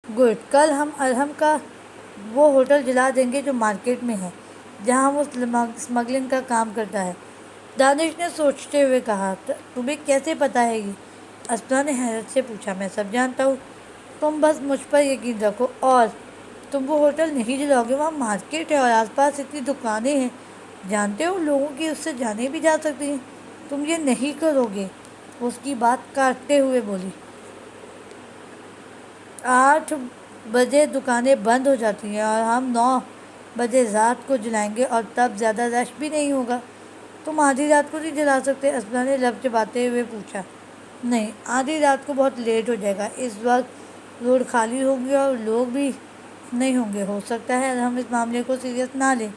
Good, کل ہم ارحم کا وہ ہوٹل جلا دیں گے جو مارکیٹ میں ہے، جہاں وہ اسمگلنگ کا کام کرتا ہے۔ دانش نے سوچتے ہوئے کہا، تمہیں کیسے پتہ ہے یہ؟ اسپنا نے حیرت سے پوچھا، میں سب جانتا ہوں، تم بس مجھ پر یقین رکھو۔ اور تم وہ ہوٹل نہیں جلاؤ گے، وہاں مارکیٹ ہے اور آس پاس اتنی دکانیں ہیں، جانتے ہو لوگوں کی اس سے جانیں بھی جا سکتی ہیں، تم یہ نہیں کرو گے۔ وہ اس کی بات کاٹتے ہوئے بولی، 8 بجے دکانیں بند ہو جاتی ہیں اور ہم 9 بجے رات کو جلائیں گے اور تب زیادہ رش بھی نہیں ہوگا۔ تم آدھی رات کو نہیں جلا سکتے؟ اسپنا نے لب چباتے ہوئے پوچھا۔ نہیں، آدھی رات کو بہت لیٹ ہو جائے گا، اس وقت روڈ خالی ہوگی اور لوگ بھی نہیں ہوں گے، ہو سکتا ہے ہم اس معاملے کو سیریس نہ لیں،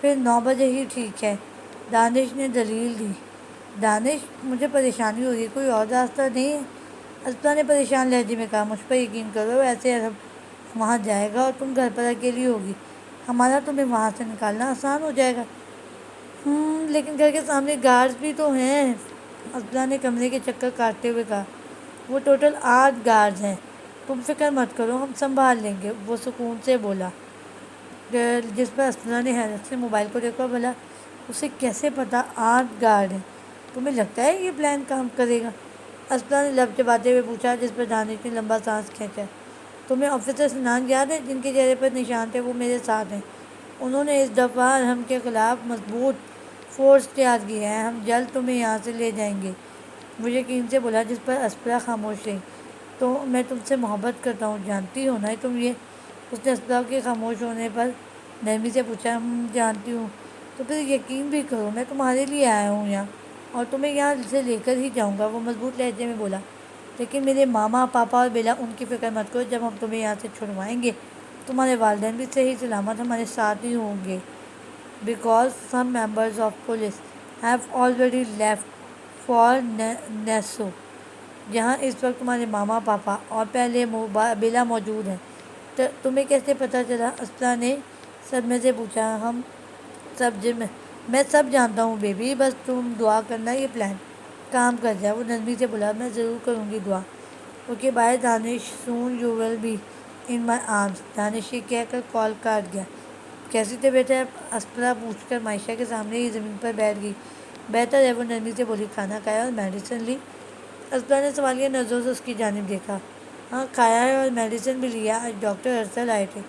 پھر 9 بجے ہی ٹھیک ہے۔ دانش نے دلیل دی۔ دانش، مجھے پریشانی ہو رہی ہے، کوئی اور راستہ نہیں ہے؟ اسپنا نے پریشان لہجے میں کہا، مجھ پر یقین کرو، ایسے وہاں جائے گا اور تم گھر پر اکیلی ہوگی، ہمارا تمہیں وہاں سے نکالنا آسان ہو جائے گا۔ لیکن گھر کے سامنے گارڈز بھی تو ہیں، اسپنا نے کمرے کے چکر کاٹتے ہوئے کہا۔ وہ ٹوٹل 8 گارڈز ہیں، تم فکر مت کرو، ہم سنبھال لیں گے، وہ سکون سے بولا۔ جس پر اسپنا نے حیرت سے موبائل کو دیکھا، بولا، اسے کیسے پتا 8 گارڈ ہیں؟ تمہیں لگتا ہے یہ پلان کام کرے گا؟ اسپنا نے لب چباتے ہوئے پوچھا، جس پر دانش نے لمبا سانس کھینچا۔ تمہیں آفیسر سنان یاد ہے جن کے چہرے پر نشان تھے؟ وہ میرے ساتھ ہیں، انہوں نے اس دفعہ ہم کے خلاف مضبوط فورس تیار کی ہے، ہم جلد تمہیں یہاں سے لے جائیں گے، وہ یقین سے بولا، جس پر اسپرا خاموش رہی۔ تو میں تم سے محبت کرتا ہوں، جانتی ہو نا تم یہ؟ اس نے اسپرا کے خاموش ہونے پر نرمی سے پوچھا۔ جانتی ہوں۔ تو پھر یقین بھی کرو، میں تمہارے لیے آیا ہوں یہاں، اور تمہیں یہاں سے لے کر ہی جاؤں گا، وہ مضبوط لہجے میں بولا۔ لیکن میرے ماما، پاپا اور بیلا، ان کی فکر مت کرو، جب ہم تمہیں یہاں سے چھڑوائیں گے تمہارے والدین بھی صحیح سلامت ہمارے ساتھ ہی ہوں گے، because some members of police have already left for نیسو، جہاں اس وقت تمہارے ماما، پاپا اور پہلے بیلا موجود ہیں۔ تمہیں کیسے پتہ چلا؟ اسپنا نے صدمے سے پوچھا۔ میں سب جانتا ہوں بیبی، بس تم دعا کرنا یہ پلان کام کر جائے، وہ نرمی سے بولا۔ میں ضرور کروں گی دعا۔ Okay bye Danish, soon you will be in my arms. Danish یہ کہہ کر کال کاٹ گیا۔ کیسی طبیعت ہے؟ اسپرا پوچھ کر معائشہ کے سامنے ہی زمین پر بیٹھ گئی۔ بہتر ہے، وہ نرمی سے بولی۔ کھانا کھایا اور میڈیسن لی؟ اسپرا نے سوالیہ نظروں سے اس کی جانب دیکھا۔ ہاں کھایا ہے اور میڈیسن بھی لیا، آج ڈاکٹر ارسل آئے تھے،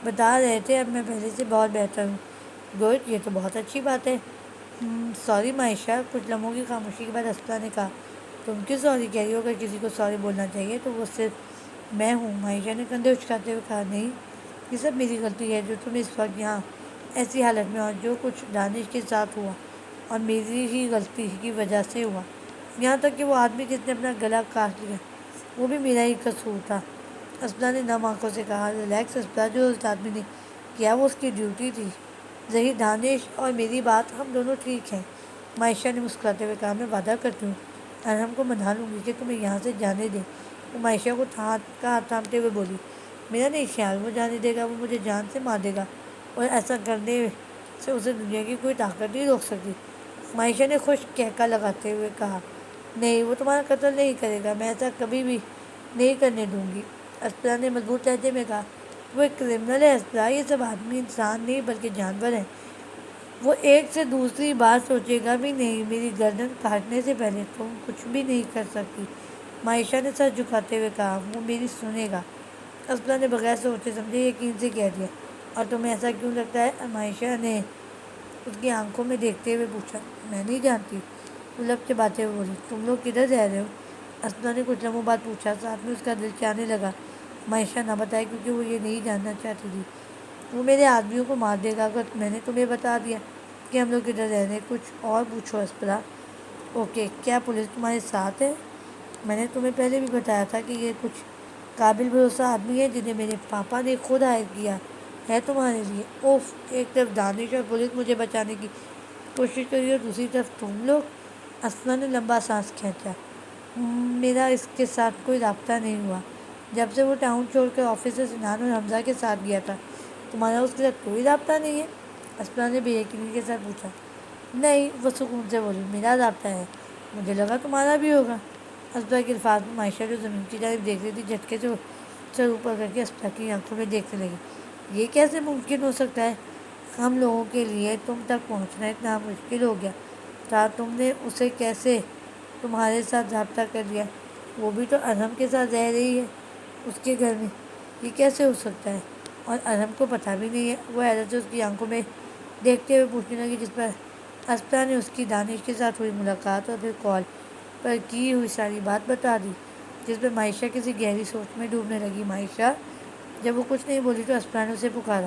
بتا رہے تھے اب میں پہلے سے بہت بہتر ہوں۔ گڈ، یہ تو بہت اچھی بات ہے۔ سوری معائشہ، کچھ لمحوں کی خاموشی کے بعد اسپرا نے کہا، تم کیوں سوری کہہ رہی ہو؟ اگر کسی کو سوری بولنا چاہیے تو وہ صرف میں ہوں۔ معائشہ نے کندھے اچکاتے ہوئے کہا، نہیں، یہ سب میری غلطی ہے جو تم اس وقت یہاں ایسی حالت میں، اور جو کچھ دانش کے ساتھ ہوا اور میری ہی غلطی کی وجہ سے ہوا، یہاں تک کہ وہ آدمی جس نے اپنا گلا کاٹ لیا، وہ بھی میرا ہی قصور تھا۔ اسپنا نے نم آنکھوں سے کہا، ریلیکس اسپنا، جو اس آدمی نے کیا وہ اس کی ڈیوٹی تھی۔ ظہیر، دانش اور میری بات، ہم دونوں ٹھیک ہیں۔ معائشہ نے مسکراتے ہوئے کہا، میں وعدہ کرتی ہوں ارحم کو منا لوں گی کہ تمہیں یہاں سے جانے دے۔ وہ معائشہ کو ہاتھ تھامتے ہوئے بولی، میرا نہیں خیال وہ جانے دے گا، وہ مجھے جان سے مار دے گا، اور ایسا کرنے سے اسے دنیا کی کوئی طاقت نہیں روک سکتی۔ معائشہ نے خشک کہکا لگاتے ہوئے کہا، نہیں، وہ تمہارا قتل نہیں کرے گا، میں ایسا کبھی بھی نہیں کرنے دوں گی۔ اسپنا نے مضبوط لہجے میں کہا، وہ ایک کرمنل ہے اسپنا، یہ سب آدمی انسان نہیں بلکہ جانور ہیں، وہ ایک سے دوسری بار سوچے گا بھی نہیں۔ میری گردن کاٹنے سے پہلے تم کچھ بھی نہیں کر سکتی۔ معائشہ نے سر جھکاتے ہوئے کہا، وہ میری سنے گا۔ اسپنا نے بغیر سوچے سمجھے یقین سے کہہ دیا، اور تمہیں ایسا کیوں لگتا ہے؟ معائشہ نے اس کی آنکھوں میں دیکھتے ہوئے پوچھا۔ میں نہیں جانتی، وہ لب چباتے ہوئے بولی۔ تم لوگ کدھر رہ رہے ہو؟ اسپنا نے کچھ لمحوں بعد پوچھا، ساتھ میں اس کا دل چاہنے لگا معائشہ نہ بتائے، کیونکہ وہ یہ نہیں جاننا چاہتی تھی۔ وہ میرے آدمیوں کو مار دے گا اگر میں نے تمہیں بتا دیا کہ ہم لوگ کدھر رہ رہے ہیں۔ کچھ اور پوچھو اسپنا۔ اوکے، کیا پولیس تمہارے ساتھ ہے؟ میں نے تمہیں پہلے بھی بتایا تھا کہ یہ کچھ قابل بھروسہ آدمی ہے جنہیں میرے پاپا نے خود ہائر کیا ہے تمہارے لیے۔ اوف، ایک طرف دانش اور پولیس مجھے بچانے کی کوشش کری اور دوسری طرف تم لوگ۔ اسپنا نے لمبا سانس کھینچا۔ میرا اس کے ساتھ کوئی رابطہ نہیں ہوا جب سے وہ ٹاؤن چھوڑ کر آفیسر سنان اور حمزہ کے ساتھ گیا تھا۔ تمہارا اس کے ساتھ کوئی رابطہ نہیں ہے؟ اسپنا نے بے یقینی کے ساتھ پوچھا۔ نہیں، وہ سکون سے بولی، میرا رابطہ ہے، مجھے لگا تمہارا بھی ہوگا۔ اسپنا کے الفاظ میں معائشہ جو زمین کی جانب دیکھ رہی تھی، جھٹکے سے سر اوپر کر کے اسپرا کی آنکھوں میں دیکھنے لگی۔ یہ کیسے ممکن ہو سکتا ہے؟ ہم لوگوں کے لیے تم تک پہنچنا اتنا مشکل ہو گیا تھا، تم نے اسے کیسے تمہارے ساتھ رابطہ کر لیا؟ وہ بھی تو ارحم کے ساتھ رہ رہی ہے اس کے گھر میں، یہ کیسے ہو سکتا ہے؟ اور ارحم کو پتہ بھی نہیں ہے۔ وہ حیرت سے اس کی آنکھوں میں دیکھتے ہوئے پوچھنے لگی، جس پر اسپرا نے اس کی دانش کے ساتھ ہوئی ملاقات اور پھر کال پر کی ہوئی ساری بات بتا دی، جس پہ معائشہ کسی گہری سوچ میں ڈوبنے لگی۔ معائشہ جب وہ کچھ نہیں بولی تو اسپرا نے اسے پکارا،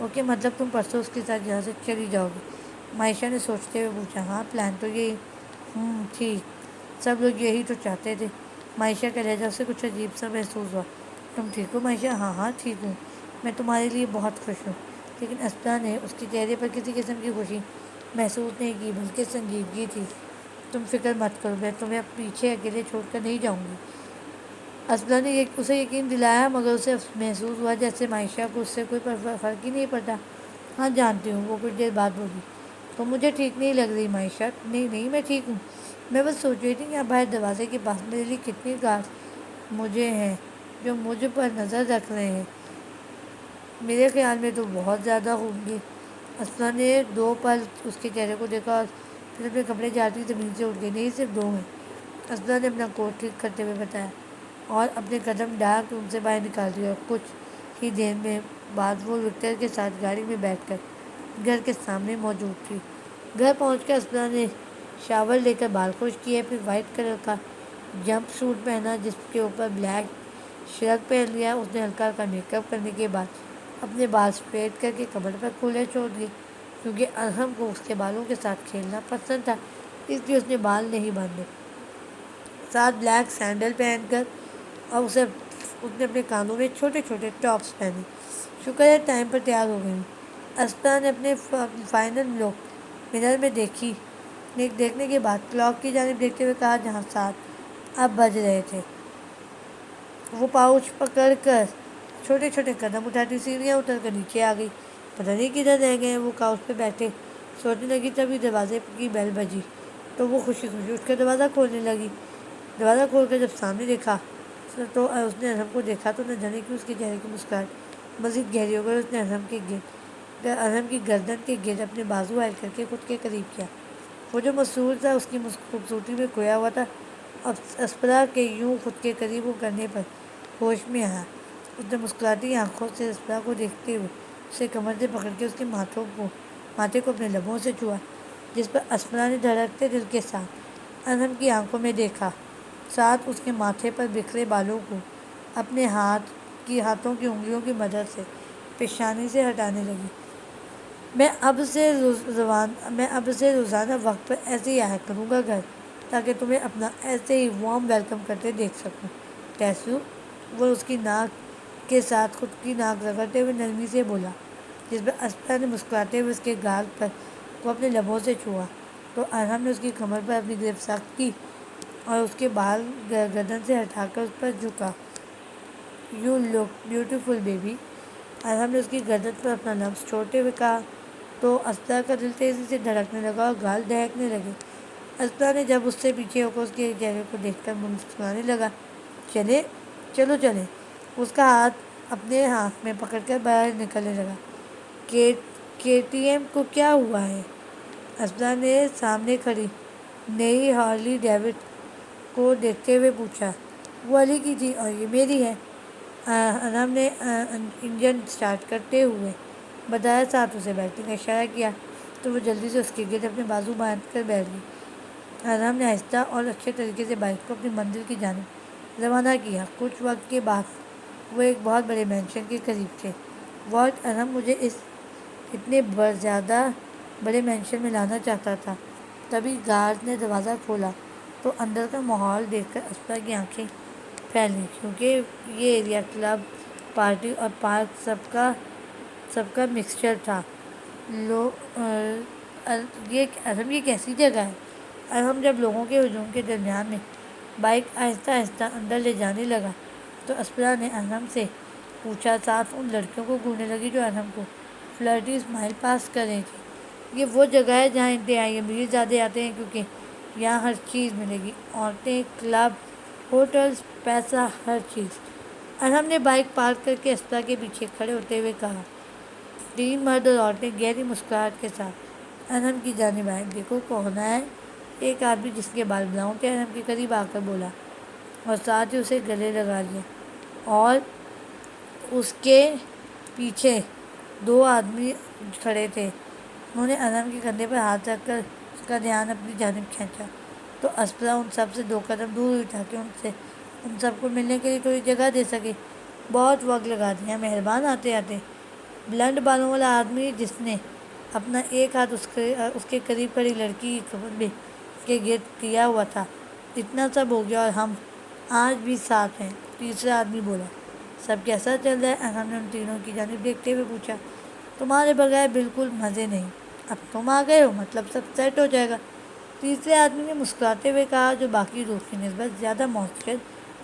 اوکے مطلب تم پرسوں اس کے ساتھ یہاں سے چلی جاؤ گی؟ معائشہ نے سوچتے ہوئے پوچھا، ہاں پلان تو یہی۔ ٹھیک، سب لوگ یہی تو چاہتے تھے۔ معائشہ کا لہجہ سے کچھ عجیب سا محسوس ہوا۔ تم ٹھیک ہو معائشہ؟ ہاں ہاں ٹھیک ہوں، میں تمہارے لیے بہت خوش ہوں۔ لیکن اسپرا نے اس کے چہرے پر کسی قسم کی خوشی محسوس نہیں کی، بلکہ سنجیدگی تھی۔ تم فکر مت کرو، میں تمہیں پیچھے اکیلے چھوڑ کر نہیں جاؤں گی۔ اسپرا نے اسے یقین دلایا، مگر اسے محسوس ہوا جیسے معائشہ کو اس سے کوئی فرق ہی نہیں پڑتا۔ ہاں جانتی ہوں، وہ کچھ دیر بعد بولی۔ تو مجھے ٹھیک نہیں لگ رہی معائشہ؟ نہیں نہیں، میں ٹھیک ہوں۔ میں بس سوچ رہی تھی کہ باہر دروازے کے پاس میرے لیے کتنی گارڈز مجھے ہیں جو مجھ پر نظر رکھ رہے ہیں۔ میرے خیال میں تو بہت زیادہ ہوں گے۔ اسپرا نے 2 پل اس کے چہرے کو دیکھا اور پھر اپنے کپڑے جھاڑتی زمین سے اٹھ گئی۔ نہیں، صرف 2 ہیں، اسپرا نے اپنا کوٹ ٹھیک کرتے ہوئے بتایا، اور اپنے قدم ڈارک روم سے باہر نکال دیا، اور کچھ ہی دیر میں بعد وہ وکٹر کے ساتھ گاڑی میں بیٹھ کر گھر کے سامنے موجود تھی۔ گھر پہنچ کر اسپرا نے شاور لے کر بال خشک کیے، پھر وائٹ کلر کا جمپ سوٹ پہنا جس کے اوپر بلیک شرٹ پہن لیا۔ اس نے ہلکا ہلکا میک اپ کرنے کے بعد اپنے بال اسٹریٹ کر کے کمر پر کھلے چھوڑ دیے، کیونکہ ارحم کو اس کے بالوں کے ساتھ کھیلنا پسند تھا، اس لیے اس نے بال نہیں باندھے۔ ساتھ بلیک سینڈل پہن کر اور اس نے اپنے کانوں میں چھوٹے چھوٹے ٹاپس پہنے۔ شکر ہے ٹائم پر تیار ہو گئی ہوں۔ اسپرا نے اپنے فائنل لک مرر میں دیکھنے کے بعد کلاک کی جانب دیکھتے ہوئے کہا، جہاں 7 اب بج رہے تھے۔ وہ پاؤچ پکڑ کر چھوٹے چھوٹے قدم اٹھاتی سیڑھیاں اتر کر نیچے آ گئی۔ پتہ نہیں کدھر رہ گئے ہیں وہ کاؤچ پہ بیٹھے سوچنے لگی۔ تبھی دروازے کی بیل بجی تو وہ خوشی خوشی اٹھ کر دروازہ کھولنے لگی۔ دروازہ کھول کر جب سامنے دیکھا تو اس نے ارحم کو دیکھا تو نہ جانے کیوں اس کے چہرے کی مسکراہٹ مزید گہری ہو گئی۔ اس نے ارحم کی گردن کے گرد اپنے بازو حائل کر کے خود کے قریب کیا۔ وہ جو مسرور تھا اس کی خوبصورتی میں کھویا ہوا تھا۔ اسپرا کے یوں خود کے قریب کرنے پر ہوش میں آیا۔ اس نے مسکراتی آنکھوں سے اسپرا کو دیکھتے ہوئے اسے کمر سے پکڑ کے اس کے ماتھے کو اپنے لبوں سے چھوا، جس پر اسپرا نے دھڑکتے دل کے ساتھ ارحم کی آنکھوں میں دیکھا، ساتھ اس کے ماتھے پر بکھرے بالوں کو اپنے ہاتھوں کی انگلیوں کی مدد سے پیشانی سے ہٹانے لگی۔ میں اب سے روزانہ وقت پر ایسے ہی آیا کروں گا گھر، تاکہ تمہیں اپنا ایسے ہی وارم ویلکم کرتے دیکھ سکوں۔ ٹیسو، وہ اس کی ناک کے ساتھ خود کی ناک رگڑتے ہوئے نرمی سے بولا، جس پر اسپرا نے مسکراتے ہوئے اس کے گال پر کو اپنے لبوں سے چھوا، تو ارحم نے اس کی کمر پر اپنی گرفت سخت کی اور اس کے بال گردن سے ہٹا کر اس پر جھکا۔ یو لک بیوٹیفل بیبی، ارحم نے اس کی گردن پر اپنا لمس چھوڑتے ہوئے کہا، تو اسپرا کا دل تیزی سے دھڑکنے لگا اور گال دہکنے لگے۔ اسپرا نے جب اس سے پیچھے ہو کر اس کے چہرے کو دیکھ کر مسکرانے لگا، چلو چلیں۔ اس کا ہاتھ اپنے ہاتھ میں پکڑ کر باہر نکلنے لگا۔ کے ٹی ایم کو کیا ہوا ہے؟ اسپرا نے سامنے کھڑی نئی ہارلی ڈیوڈ کو دیکھتے ہوئے پوچھا۔ وہ علی کی تھی اور یہ میری ہے، ارحم نے انجن سٹارٹ کرتے ہوئے بتایا، ساتھ اسے بیٹھنے کا اشارہ کیا، تو وہ جلدی سے اس کے گرد اپنے بازو باندھ کر بیٹھ گئی۔ ارحم نے آہستہ اور اچھے طریقے سے بائک کو اپنی منزل کی جانب روانہ کیا۔ کچھ وقت کے بعد وہ ایک بہت بڑے مینشن کے قریب تھے۔ واٹ، ارحم مجھے اس اتنے زیادہ بڑے مینشن میں لانا چاہتا تھا۔ تبھی گارڈ نے دروازہ کھولا تو اندر کا ماحول دیکھ کر اسپرا کی آنکھیں پھیلیں، کیونکہ یہ ایریا کلب، پارٹی اور پارک سب کا مکسچر تھا۔ ارحم، یہ کیسی جگہ ہے؟ ارحم جب لوگوں کے ہجوم کے درمیان میں بائک آہستہ آہستہ اندر لے جانے لگا تو اسپرا نے ارحم سے پوچھا، ساتھ ان لڑکیوں کو گھورنے لگی جو ارحم کو فلرٹی اسمائل پاس کر رہی تھی۔ یہ وہ جگہ ہے جہاں انتہائی امیر زادے آتے ہیں، کیونکہ یہاں ہر چیز ملے گی، عورتیں، کلب، ہوٹلز، پیسہ، ہر چیز۔ ارحم نے بائک پارک کر کے اسپرا کے پیچھے کھڑے ہوتے ہوئے کہا۔ 3 مرد اور عورتیں گہری مسکراہٹ کے ساتھ ارحم کی جانب آئے۔ دیکھو کون ہے؟ ایک آدمی جس کے بال براؤن تھے ارحم کے قریب آ کر بولا اور ساتھ ہی اسے گلے لگا لیا، اور اس کے پیچھے 2 آدمی کھڑے تھے۔ انہوں نے ارحم کے کندھے پر ہاتھ رکھ کر اس کا دھیان اپنی جانب کھینچا تو اسپرا ان سب سے 2 قدم دور ہوئی تاکہ ان سب کو ملنے کے لیے تھوڑی جگہ دے سکے۔ بہت وقت لگا دیا، مہربان آتے آتے۔ بلنڈ بالوں والا آدمی جس نے اپنا ایک ہاتھ اس کے قریب کھڑی لڑکی کی کمر کے گرد کیا ہوا تھا، اتنا سب ہو گیا اور ہم آج بھی ساتھ ہیں۔ تیسرا آدمی بولا۔ سب کیسا چل رہا ہے؟ ارحم نے ان تینوں کی جانب دیکھتے ہوئے پوچھا۔ تمہارے بغیر بالکل مزے نہیں، اب تم آ گئے ہو مطلب سب سیٹ ہو جائے گا، تیسرے آدمی نے مسکراتے ہوئے کہا، جو باقی دوست کی نسبت زیادہ مؤثر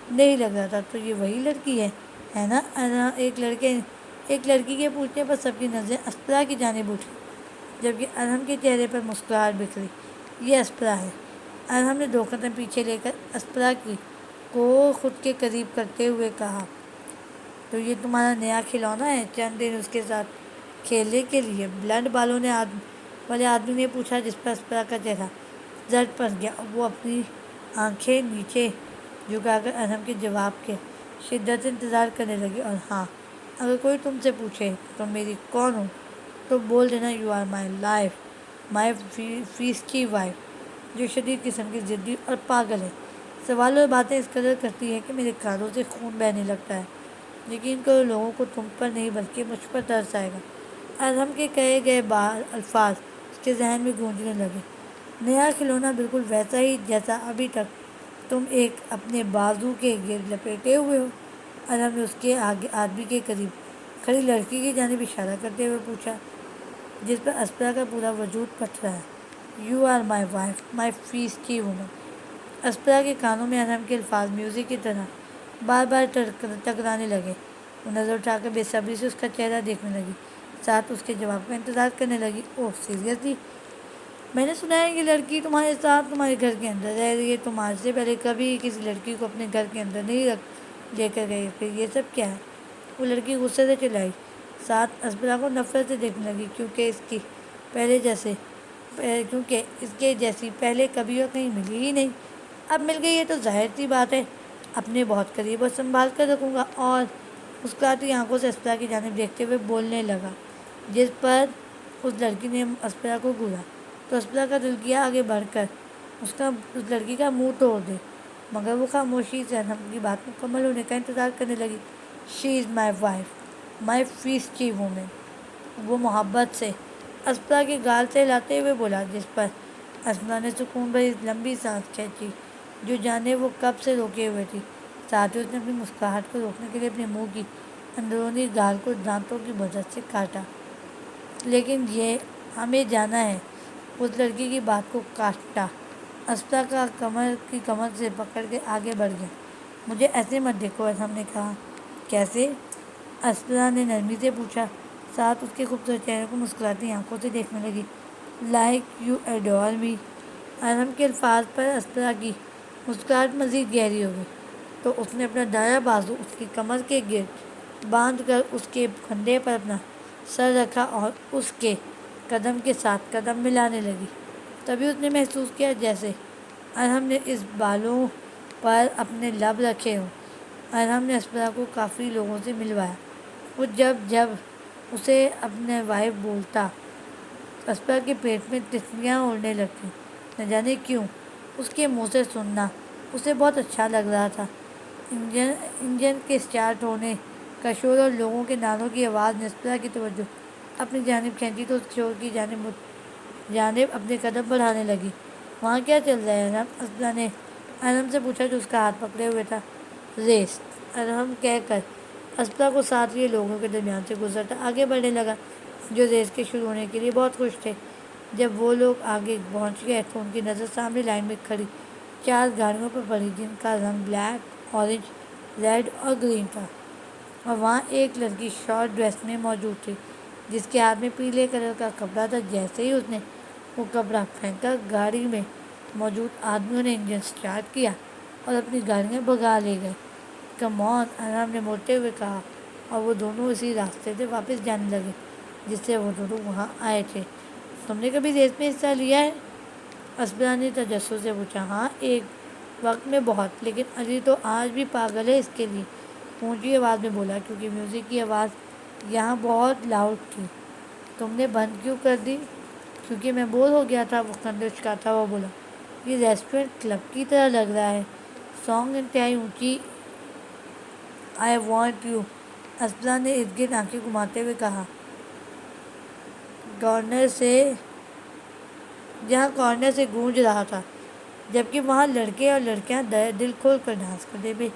نہیں لگ رہا تھا۔ تو یہ وہی لڑکی ہے نا؟ ایک لڑکی کے پوچھنے پر سب کی نظریں اسپرا کی جانب اٹھی، جبکہ ارحم کے چہرے پر مسکراہٹ بکھری۔ یہ اسپرا ہے۔ ارحم نے 2 قدم پیچھے لے کر اسپرا کو خود کے قریب کرتے ہوئے کہا، تو یہ تمہارا نیا کھلونا ہے؟ چند دن اس کے ساتھ کھیلنے کے لیے؟ بلنڈ بالوں والے آدمی نے پوچھا، جس پر اسپرا کا چہرہ زرد پڑ گیا اور وہ اپنی آنکھیں نیچے جھکا کر ارحم کے جواب کے شدت سے انتظار کرنے لگی۔ اور ہاں، اگر کوئی تم سے پوچھے تم میری کون ہو تو بول دینا you are my life, my feisty wife, جو شدید قسم کی ضدی اور پاگل ہے، سوال اور باتیں اس قدر کرتی ہے کہ میرے کانوں سے خون بہنے لگتا ہے۔ یقین کرو لوگوں کو تم پر نہیں بلکہ مجھ پر ترس آئے گا۔ ارحم کے کہے گئے الفاظ اس کے ذہن میں گونجنے لگے۔ نیا کھلونا بالکل ویسا ہی جیسا ابھی تک تم ایک اپنے بازو کے گرد لپیٹے ہوئے ہو؟ ارحم نے اس کے آدمی کے قریب کھڑی لڑکی کی جانب اشارہ کرتے ہوئے پوچھا، جس پر اسپرا کا پورا وجود پھٹ رہا ہے۔ You are my wife, my feisty woman. اسپرا کے کانوں میں ارحم کے الفاظ میوزک کی طرح بار بار ٹکرانے لگے۔ وہ نظر اٹھا کر بے صبری سے اس کا چہرہ دیکھنے لگی، ساتھ اس کے جواب کا انتظار کرنے لگی۔ اوہ سیریسلی؟ میں نے سنا ہے یہ لڑکی تمہارے ساتھ تمہارے گھر کے اندر رہ رہی ہے۔ تم آج سے پہلے کبھی کسی لڑکی کو اپنے گھر کے اندر نہیں لے کر گئے، پھر یہ سب کیا ہے؟ وہ لڑکی غصے سے چلائی، ساتھ اسپرا کو نفرت سے دیکھنے لگی، کیونکہ اس کے جیسی پہلے کبھی اور کہیں ملی ہی نہیں۔ اب مل گئی ہے تو ظاہر سی بات ہے اپنے بہت قریب اور سنبھال کر رکھوں گا۔ اور مسکراتی آنکھوں سے اسپرا کی جانب دیکھتے ہوئے بولنے لگا، جس پر اس لڑکی نے اسپرا کو گھورا تو اسپرا کا دل کیا آگے بڑھ کر اس لڑکی کا منہ توڑ دے، مگر وہ خاموشی سے ارحم کی بات مکمل ہونے کا انتظار کرنے لگی۔ شی از مائی وائف، مائی فیسٹی وومن، وہ محبت سے اسپرا کے گال سے ہلاتے ہوئے بولا، جس پر اسپرا نے سکون بھری لمبی سانس کھینچی، جو جانے وہ کب سے روکے ہوئے تھی۔ ساتھ ہی اس نے اپنی مسکراہٹ کو روکنے کے لیے اپنے منہ کی اندرونی گال کو دانتوں کی مدد سے کاٹا۔ لیکن یہ ہمیں جانا ہے، اس لڑکی کی بات کو کاٹا۔ اسپرا کا کمر سے پکڑ کے آگے بڑھ گیا۔ مجھے ایسے مت دیکھو، ارحم نے کہا۔ کیسے؟ اسپرا نے نرمی سے پوچھا، ساتھ اس کے خوبصورت چہرے کو مسکراتی آنکھوں سے دیکھنے لگی۔ لائک یو ایڈور می۔ ارحم کے الفاظ پر اسپرا کی مسکراہٹ مزید گہری ہو گئی، تو اس نے اپنا دایاں بازو اس کی کمر کے گرد باندھ کر اس کے کندھے پر اپنا سر رکھا اور اس کے قدم کے ساتھ قدم ملانے لگی۔ تبھی اس نے محسوس کیا جیسے ارحم نے اس بالوں پر اپنے لب رکھے ہوں۔ ارحم نے اسپرا کو کافی لوگوں سے ملوایا۔ وہ جب اسے اپنا وائف بولتا، اسپرا کے پیٹ میں تتلیاں اڑنے لگتیں، نہ جانے کیوں۔ اس کے منہ سے سننا اسے بہت اچھا لگ رہا تھا۔ انجن کے اسٹارٹ ہونے کا شور اور لوگوں کے نعروں کی آواز نے اسپرا کی توجہ اپنی جانب کھینچی تو اس شور کی جانب اپنے قدم بڑھانے لگی۔ وہاں کیا چل رہا ہے ارحم؟ اسپرا نے ارحم سے پوچھا، جو اس کا ہاتھ پکڑے ہوئے تھا۔ ریس، ارحم کہہ کر اسپرا کو ساتھ لیے لوگوں کے درمیان سے گزرتا آگے بڑھنے لگا، جو ریس کے شروع ہونے کے لیے بہت خوش تھے۔ جب وہ لوگ آگے پہنچ گئے تو ان کی نظر سامنے لائن میں کھڑی 4 گاڑیوں پر پڑی، جن کا رنگ بلیک، اورنج، ریڈ اور گرین تھا، اور وہاں ایک لڑکی شارٹ ڈریس میں موجود تھی، جس کے ہاتھ میں پیلے کلر کا کپڑا تھا۔ جیسے ہی اس نے وہ کپڑا پھینکا، گاڑی میں موجود آدمیوں نے انجن اسٹارٹ کیا اور اپنی گاڑیاں بھگا لے گئے۔ کم آن، ارحم نے موڑتے ہوئے کہا، اور وہ دونوں اسی راستے سے واپس جانے لگے جس سے وہ دونوں وہاں آئے تھے۔ تم نے کبھی ریس میں حصہ لیا ہے؟ اسبرا نے تجسس سے پوچھا۔ ہاں، ایک وقت میں بہت، لیکن علی تو آج بھی پاگل ہے اس کے لیے، اونچی آواز میں بولا، کیونکہ میوزک کی آواز یہاں بہت لاؤڈ تھی۔ تم نے بند کیوں کر دی؟ کیونکہ میں بور ہو گیا تھا، وہ کندھے اچکاتا ہوا بولا۔ یہ ریسٹورنٹ کلب کی طرح لگ رہا ہے۔ سانگ انتہائی اونچی، آئی وانٹ یو، اسبرا نے ارد گرد آنکھیں گھماتے ہوئے کہا، جہاں کارنر سے گونج رہا تھا، جبکہ وہاں لڑکے اور لڑکیاں دل کھول کر ڈانس کرنے میں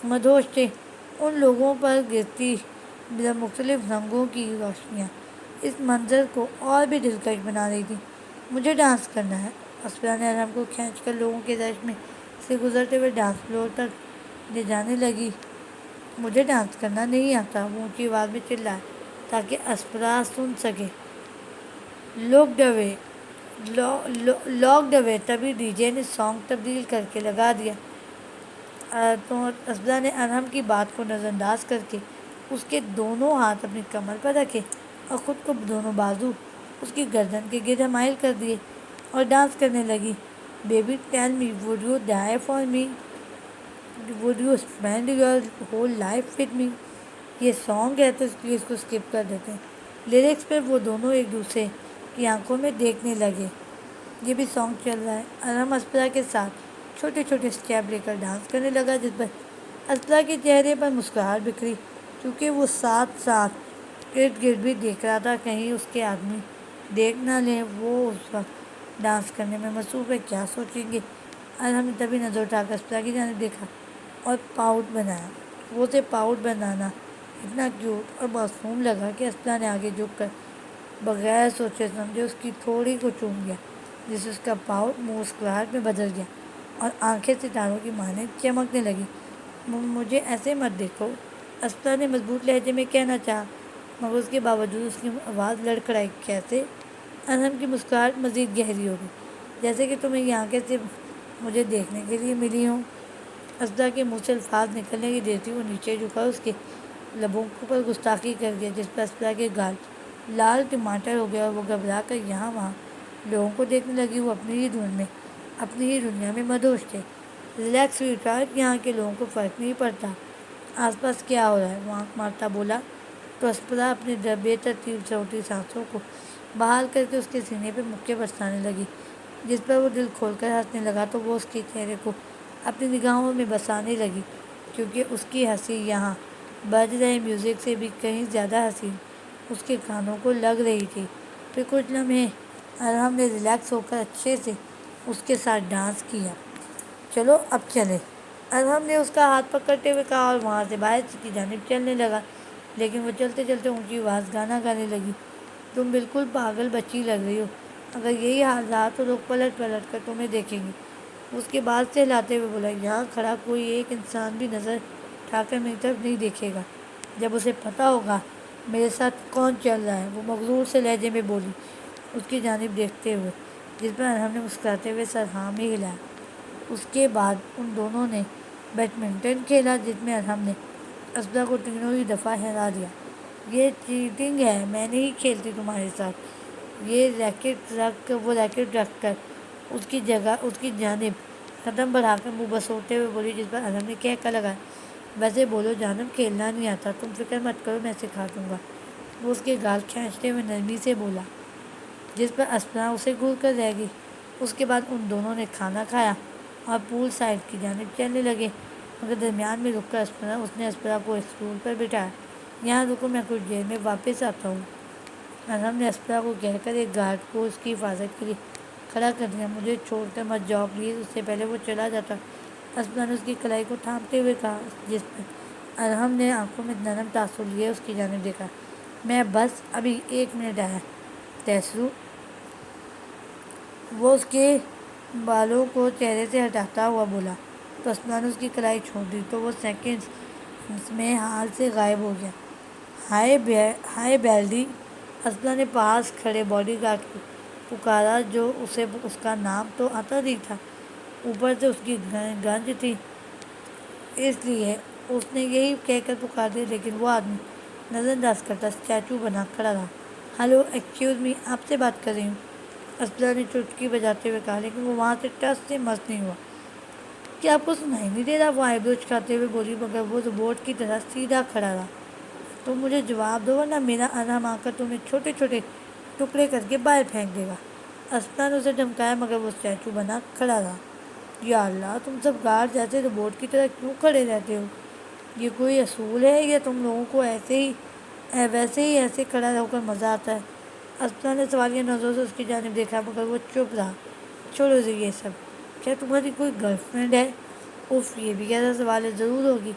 مدہوش تھے۔ ان لوگوں پر گرتی مختلف رنگوں کی روشنیاں اس منظر کو اور بھی دلکش بنا رہی تھی۔ مجھے ڈانس کرنا ہے، اسبرا نے ارحم کو کھینچ کر لوگوں کے رش میں سے گزرتے ہوئے ڈانس فلور تک لے جانے لگی۔ مجھے ڈانس کرنا نہیں آتا، وہ اونچی آواز میں چلایا تاکہ اسبرا سن سکے۔ لاک ڈوے، تبھی ڈی جے نے سانگ تبدیل کر کے لگا دیا۔ تو اسبرا نے ارحم کی بات کو نظر انداز کر کے اس کے دونوں ہاتھ اپنی کمر پر رکھے اور خود کو دونوں بازو اس کی گردن کے گرد حائل کر دیے اور ڈانس کرنے لگی۔ Baby tell me, would you die for me, would you spend your whole life with me. یہ سانگ ہے تو اس لیے اس کو اسکپ کر دیتے ہیں۔ لیرکس پہ وہ دونوں ایک دوسرے کی آنکھوں میں دیکھنے لگے۔ یہ بھی سانگ چل رہا ہے۔ ارحم اسبرا کے ساتھ چھوٹے چھوٹے اسٹیپ لے کر ڈانس کرنے لگا، جس پر اسبرا کے چہرے پر مسکراہٹ بکھری، کیونکہ وہ ساتھ ساتھ ارد گرد بھی دیکھ رہا تھا، کہیں اس کے آدمی دیکھ نہ لیں وہ اس وقت ڈانس کرنے میں مصروف ہے، کیا سوچیں گے۔ ارحم نے تبھی نظر اٹھا کر اسبرا کی جانب دیکھا اور پاؤٹ بنایا۔ وہ اسے پاؤٹ بنانا اتنا کیوٹ اور معصوم لگا کہ اسبرا نے آگے جھک کر بغیر سوچے سمجھے اس کی تھوڑی کو چوم لیا، جس سے اس کا پاؤٹ مسکراہٹ میں بدل گیا اور آنکھیں ستاروں کی مانند چمکنے لگی۔ مجھے ایسے مت دیکھو، اسبرا نے مضبوط لہجے میں کہنا چاہا، مگر اس کے باوجود اس کی آواز لڑکھڑائی۔ کیسے؟ ارحم کی مسکراہٹ مزید گہری ہو گئی۔ جیسے کہ تمہیں یہ آنکھیں صرف مجھے دیکھنے کے لیے ملی ہوں۔ اسبرا کے منہ سے الفاظ نکلنے کی دیر تھی، وہ نیچے جھکا اور اس کے لبوں پر گستاخی کر گیا، جس پر اسبرا کے گال لال ٹماٹر ہو گئے اور وہ گھبرا کر یہاں وہاں لوگوں کو دیکھنے لگی۔ وہ اپنی ہی دھن میں، اپنی ہی دنیا میں مدہوش تھے۔ ریلیکس سویٹ ہارٹ، یہاں کے لوگوں کو فرق نہیں پڑتا آس پاس کیا ہو رہا ہے، وہ آنکھ مارتا بولا۔ تو اسبرا اپنی بے ترتیب چوٹی سانسوں کو بحال کر کے اس کے سینے پہ مکے برسانے لگی، جس پر وہ دل کھول کر ہنسنے لگا تو وہ اس کے چہرے کو اپنی نگاہوں میں بسانے لگی، کیونکہ اس کی ہنسی یہاں بج رہے میوزک سے بھی کہیں زیادہ حسین اس کے کانوں کو لگ رہی تھی۔ پھر کچھ لمحے ارحم نے ریلیکس ہو کر اچھے سے اس کے ساتھ ڈانس کیا۔ چلو اب چلیں، ارحم نے اس کا ہاتھ پکڑتے ہوئے کہا اور وہاں سے باہر کی جانب چلنے لگا، لیکن وہ چلتے چلتے اونچی آواز گانا گانے لگی۔ تم بالکل پاگل بچی لگ رہی ہو، اگر یہی حال رہا تو لوگ پلٹ پلٹ کر تمہیں دیکھیں گے، اس کے بعد سے ہلاتے ہوئے بولا۔ یہاں کھڑا کوئی ایک انسان بھی نظر اٹھا کر میری طرف نہیں دیکھے گا، جب اسے پتہ ہوگا میرے ساتھ کون چل رہا ہے، وہ مغرور سے لہجے میں بولی، اس کی جانب دیکھتے ہوئے، جس پر ارحم نے مسکراتے ہوئے سر ہاں میں ہلایا۔ اس کے بعد ان دونوں نے بیڈمنٹن کھیلا، جس میں ارحم نے اسبرا کو تینوں ہی دفعہ ہرا دیا۔ یہ چیٹنگ ہے، میں نہیں کھیلتی تمہارے ساتھ۔ وہ ریکٹ رکھ کر اس کی جانب قدم بڑھا کر منہ بسوڑتے ہوئے بولی، جس پر ارحم نے کہہ کر لگایا، ویسے بولو جانم، کھیلنا نہیں آتا، تم فکر مت کرو، میں سکھا دوں گا۔ وہ اس کے گال کھینچتے ہوئے نرمی سے بولا، جس پر اسبرا اسے گھور کر رہ گئی۔ اس کے بعد ان دونوں نے کھانا کھایا اور پول سائڈ کی جانب چلنے لگے، مگر درمیان میں رک کر اس نے اسبرا کو ایک اسٹول پر بٹھایا۔ یہاں رکو، میں کچھ دیر میں واپس آتا ہوں۔ ارحم نے اسبرا کو کہہ کر ایک گارڈ کو اس کی حفاظت کے لیے کھڑا کر دیا۔ مجھے چھوڑ کر مت جاؤ پلیز، اس سے پہلے وہ چلا جاتا، اسبرا نے اس کی کلائی کو تھامتے ہوئے کہا، جس پر ارحم نے آنکھوں میں نرم تاثر لیے اس کی جانب دیکھا۔ میں بس ابھی 1 منٹ آیا تیسرو۔ وہ اس کے بالوں کو چہرے سے ہٹاتا ہوا بولا، تو اسبرا نے اس کی کلائی چھوڑ دی تو وہ سیکنڈز میں حال سے غائب ہو گیا۔ ہائے بیلڈی، اسبرا نے پاس کھڑے باڈی گارڈ کو پکارا، جو اسے اس کا نام تو آتا نہیں تھا، اوپر سے اس کی گنج تھی، اس لیے اس نے یہی کہہ کر پکار دیا، لیکن وہ آدمی نظر انداز کرتا اسٹیچو بنا کھڑا رہا۔ ہلو، ایکسکیوز می، آپ سے بات کر رہی ہوں، اسپرا نے چٹکی بجاتے ہوئے کہا، لیکن وہ وہاں سے ٹس سے مس نہیں ہوا۔ کیا آپ کو سنائی نہیں دے رہا؟ وہ آئی برو چکھاتے ہوئے بولی، مگر وہ روبوٹ کی طرح سیدھا کھڑا رہا۔ تم مجھے جواب دو ورنہ میرا ارحم آ کر تمہیں چھوٹے چھوٹے ٹکڑے کر کے باہر پھینک دے گا۔ اسپرا نے اسے دھمکایا، مگر وہ اسٹیچو بنا کھڑا رہا۔ یا اللہ، تم سب گارڈ جیسے روبوٹ کی طرح کیوں کھڑے رہتے ہو؟ یہ کوئی اصول ہے یا تم لوگوں کو ویسے ہی ایسے کھڑا ہو کر مزہ آتا ہے؟ اسپرا نے سوالیہ نظروں سے اس کی جانب دیکھا، مگر وہ چپ رہا۔ چھوڑو یہ سب، کیا تمہاری کوئی گرل فرینڈ ہے؟ اف، یہ بھی کیسا سوال ہے، ضرور ہوگی،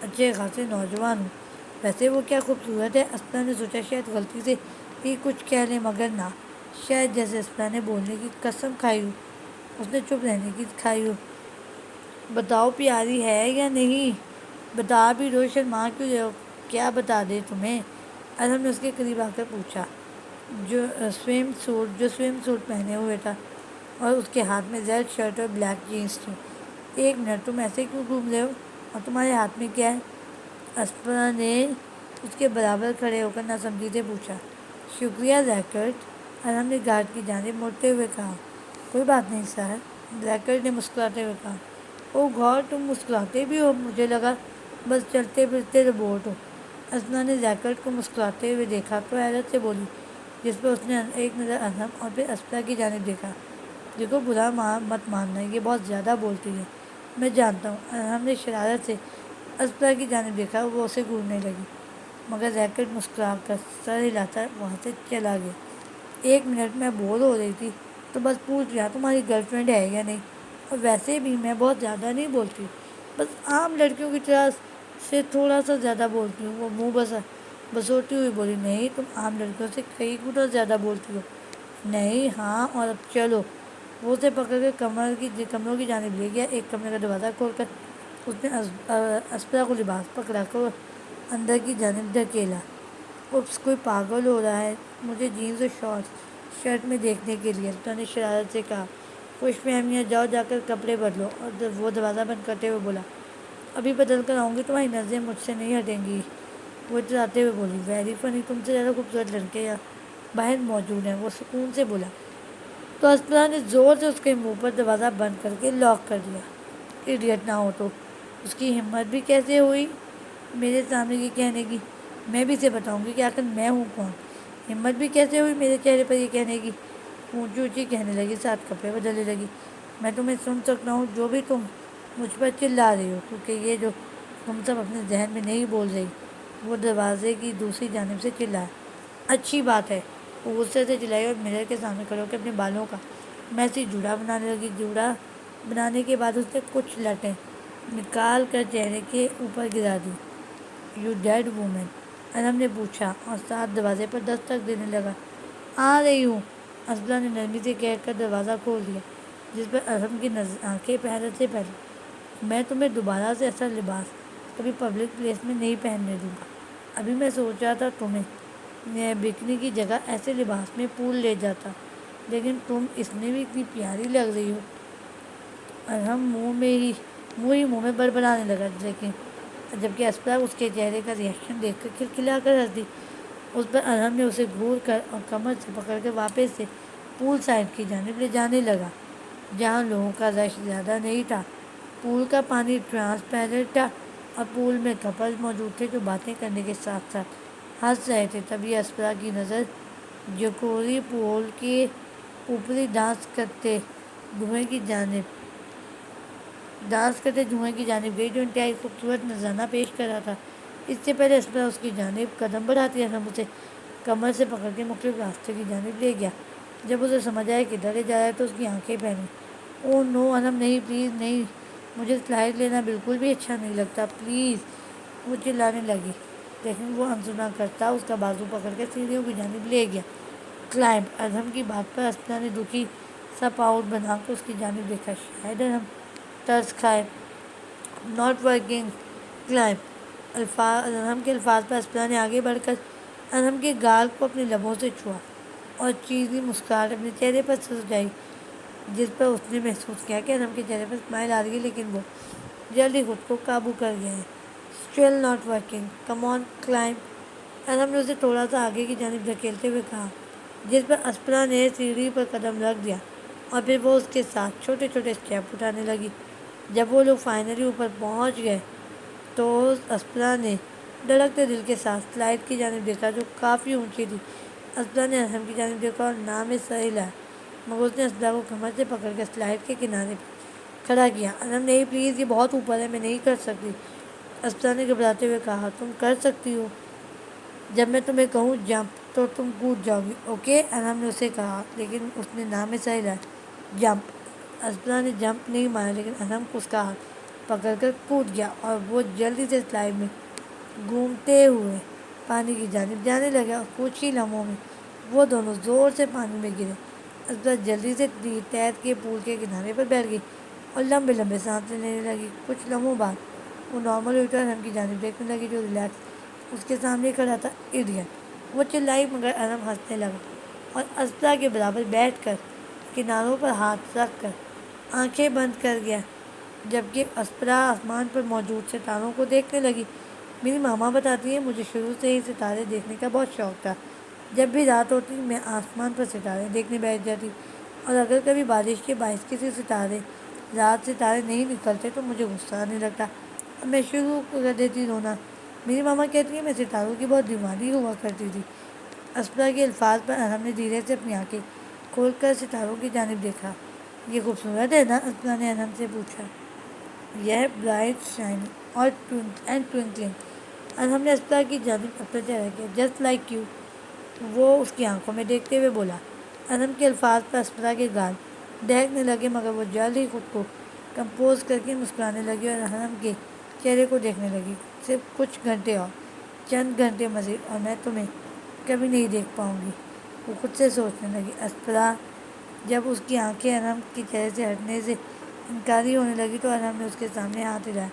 اچھے خاصے نوجوان ہوں، ویسے وہ کیا خوبصورت ہے۔ اسپرا نے سوچا شاید غلطی سے ہی کچھ کہہ لیں، مگر نہ، شاید جیسے اسپرا نے بولنے کی قسم کھائی ہو، اس نے چپ رہنے کی کھائی ہو۔ بتاؤ، پیاری ہے یا نہیں؟ بتا بھی دو، شرما کیوں رہے ہو؟ کیا بتا دے تمہیں؟ ارحم نے اس کے قریب آ کر پوچھا، جو سوئم سوٹ پہنے ہوئے تھا اور اس کے ہاتھ میں ریڈ شرٹ اور بلیک جینس تھی۔ ایک منٹ، تم ایسے کیوں گھوم رہے ہو؟ اور تمہارے ہاتھ میں کیا ہے؟ اسپرا نے اس کے برابر کھڑے ہو کر ناسمجھی سے پوچھا۔ شکریہ ریکٹ، ارحم نے گارڈ کی جانب مڑتے ہوئے کہا۔ کوئی بات نہیں سر، ریکٹ نے مسکراتے ہوئے کہا۔ او گاڈ، تم مسکراتے بھی ہو، مجھے لگا بس چلتے پھرتے روبوٹ ہو۔ اسپرا نے ریکٹ کو مسکراتے ہوئے دیکھا تو حیرت سے بولی، جس پر اس نے ایک نظر ارحم اور پھر اسپرا کی جانب دیکھا۔ دیکھو، برا مت ماننا، یہ بہت زیادہ بولتی ہے، میں جانتا ہوں۔ ارحم نے شرارت سے اسپرا کی جانب دیکھا، وہ اسے گھورنے لگی، مگر ریکٹ مسکرا کر سر ہلاتا وہاں سے چلا گیا۔ ایک منٹ، میں بور ہو رہی تھی تو بس پوچھ لیا تمہاری گرل فرینڈ ہے یا نہیں، اور ویسے بھی میں بہت زیادہ نہیں بولتی، بس عام لڑکیوں کی طرح سے تھوڑا سا زیادہ بولتی ہوں۔ وہ منہ بسوٹتی ہوئی بولی، نہیں، تم عام لڑکیوں سے کئی گنا زیادہ بولتی ہو۔ نہیں، ہاں، اور اب چلو۔ وہ اسے پکڑ کر کمروں کی جانب لے گیا۔ ایک کمرے کا دروازہ کھول کر اس نے اسپرا کو لباس پکڑا کر اندر کی جانب دھکیلا۔ اوپس، کوئی پاگل ہو رہا ہے مجھے جینز اور شرٹ میں دیکھنے کے لیے، اسپرا نے شرارت سے کہا۔ خوش فہمیاں، جاؤ جا کر کپڑے بدلو۔ اور وہ دروازہ بند کرتے ہوئے بولا، ابھی بدل کر آؤں گی، تمہاری نظریں مجھ سے نہیں ہٹیں گی۔ وہ اتراتے ہوئے بولی، ویری فنی، تم سے زیادہ خوبصورت لڑکے یا باہر موجود ہیں، وہ سکون سے بولا۔ تو اسپرا نے زور سے اس کے منہ پر دروازہ بند کر کے لاک کر دیا۔ ایڈیٹ نہ ہو تو اس کی ہمت بھی کیسے ہوئی میرے سامنے یہ کہنے کی؟ میں بھی اسے بتاؤں گی کہ آخر میں ہوں کون۔ ہمت بھی کیسے ہوئی میرے چہرے پر یہ کہنے کی؟ اونچی اونچی کہنے لگی، ساتھ کپڑے بدلنے لگی۔ میں تمہیں سن سکتا ہوں جو بھی تم مجھ پر چلا رہی ہو، کیونکہ یہ جو تم سب اپنے ذہن میں نہیں بول رہی۔ وہ دروازے کی دوسری جانب سے چلایا۔ اچھی بات ہے، وہ غصے سے چلائی اور مرر کے سامنے کھڑے ہو کے اپنے بالوں کا میسی جوڑا بنانے لگی۔ جوڑا بنانے کے بعد اس نے کچھ لٹیں نکال کر چہرے کے اوپر گرا دی۔ یو ڈیڈ وومن، ارحم نے پوچھا اور ساتھ دروازے پر دستک دینے لگا۔ آ رہی ہوں، اسپرا نے نرمی سے کہہ کر دروازہ کھول دیا، جس پر ارحم کی آنکھیں حیرت سے پھیلی۔ میں تمہیں دوبارہ سے ایسا لباس کبھی پبلک پلیس میں نہیں پہننے دوں گا۔ ابھی میں سوچ رہا تھا تمہیں بکنی کی جگہ ایسے لباس میں پول لے جاتا، لیکن تم اس میں بھی اتنی پیاری لگ رہی ہو۔ ارحم منہ میں بڑبڑانے لگا، جبکہ اسپرا اس کے چہرے کا ریئیکشن دیکھ کر کھلکھلا کر ہنس دی۔ اس پر ارحم نے اسے گھور کر اور کمر سے پکڑ کر واپس سے پول سائڈ کی جانب لے جانے لگا، جہاں لوگوں کا رش زیادہ نہیں تھا۔ پول کا پانی ٹرانسپیرنٹ تھا اور پول میں کپلز موجود تھے جو باتیں کرنے کے ساتھ ساتھ ہنس رہے تھے۔ تبھی اسپرا کی نظر جکوری پول کے اوپری ڈانس کرتے دھوئیں کی جانب گئی، جو انتہائی خوبصورت نذرانہ پیش کر رہا تھا۔ اس سے پہلے اسپرا اس کی جانب قدم بڑھاتی ارحم اسے کمر سے پکڑ کے مختلف راستے کی جانب لے گیا۔ جب اسے سمجھ آیا کہ ڈرے جا رہا ہے تو اس کی آنکھیں پھیلیں۔ او نو ارحم، نہیں، پلیز نہیں، مجھے سلائڈ لینا بالکل بھی اچھا نہیں لگتا، پلیز، وہ چلانے لگی، لیکن وہ انسنا کرتا اس کا بازو پکڑ کر سیڑھیوں کی جانب لے گیا۔ کلائمب، ارحم کی بات پر اسپرا نے دکھی سا پاؤٹ بنا کر اس کی جانب دیکھا۔ شاید ارحم ترس کھائے۔ ناٹ ورکنگ، کلائمب، ارحم کے الفاظ پر اسپرا نے آگے بڑھ کر ارحم کے گال کو اپنے لبوں سے چھوا اور چیزی مسکراہٹ اپنے چہرے پر سجائی، جس پر اس نے محسوس کیا کہ ارحم کے چہرے پر اسمائل آ رہی ہے، لیکن وہ جلد ہی خود کو قابو کر گیا ہے۔ Still not working, come on climb. Arham نے اسے تھوڑا سا آگے کی جانب دھکیلتے ہوئے کہا، جس پر اسپرا نے سیڑھی پر قدم رکھ دیا اور پھر وہ اس کے ساتھ چھوٹے چھوٹے اسٹیپ اٹھانے لگی۔ جب وہ لوگ فائنلی اوپر پہنچ گئے تو اسپرا نے دھڑکتے دل کے ساتھ سلائڈ کی جانب دیکھا جو کافی اونچی تھی۔ اسپرا نے ارہم کی جانب دیکھا اور نام میں سر ہلایا، مگر اس نے اسپرا کو کمر سے پکڑ کر سلائڈ کے کنارے پر کھڑا کیا۔ ارہم، نہیں پلیز، یہ بہت اوپر ہے، میں نہیں کر سکتی۔ اسپرا نے گھبراتے ہوئے کہا، تم کر سکتی ہو، جب میں تمہیں کہوں جمپ تو تم کود جاؤ گی، اوکے؟ ارہم نے اسے کہا، لیکن اس نے نام میں سر ہلایا۔ جمپ۔ اسپرا نے جمپ نہیں مارا، لیکن ارہم اس کا ہاتھ پکڑ کر کود گیا اور وہ جلدی سے سلائڈ میں گھومتے ہوئے پانی کی جانب جانے لگا اور کچھ ہی لمحوں میں وہ دونوں زور سے پانی میں گرے۔ اسپرا جلدی سے تیر کے پول کے کنارے پر بیٹھ گئی اور لمبے لمبے سانسیں لینے لگی۔ کچھ لمحوں بعد وہ نارمل ہوئی تو ارہم کی جانب دیکھنے لگی جو ریلیکس اس کے سامنے کھڑا تھا۔ ایڈیٹ، وہ چلائی، مگر ارہم ہنسنے لگا اور اسپرا کے برابر بیٹھ کر کناروں پر ہاتھ رکھ کر آنکھیں بند کر گیا، جبکہ اسپرا آسمان پر موجود ستاروں کو دیکھنے لگی۔ میری ماما بتاتی ہیں، مجھے شروع سے ہی ستارے دیکھنے کا بہت شوق تھا۔ جب بھی رات ہوتی میں آسمان پر ستارے دیکھنے بیٹھ جاتی، اور اگر کبھی بارش کے باعث کسی رات ستارے نہیں نکلتے تو مجھے غصہ آنے لگتا اور میں شروع کر دیتی رونا۔ میری ماما کہتی ہیں میں ستاروں کی بہت دیوانی ہوا کرتی تھی۔ اسپرا کے الفاظ پر ارہم نے دھیرے سے اپنی آنکھیں کھول کر ستاروں کی جانب دیکھا۔ یہ خوبصورت ہے نا؟ اسپرا نے ارہم سے پوچھا۔ یہ برائٹ، شائننگ اور ٹوئنکلنگ۔ ارہم نے اسپرا کی جانب اپنا چہرہ کیا، جسٹ لائک یو، وہ اس کی آنکھوں میں دیکھتے ہوئے بولا۔ ارہم کے الفاظ پر اسپرا کے گال دہکنے لگے، مگر وہ جلد ہی خود کو کمپوز کر کے مسکرانے لگی اور ارہم کے چہرے کو دیکھنے لگی۔ صرف کچھ گھنٹے اور، چند گھنٹے مزید، اور میں تمہیں کبھی نہیں دیکھ پاؤں گی، وہ خود سے سوچنے لگی۔ اسپرا جب اس کی آنکھیں ارہم کے چہرے سے ہٹنے سے انکاری ہونے لگی تو ارہم نے اس کے سامنے ہاتھ ہلایا۔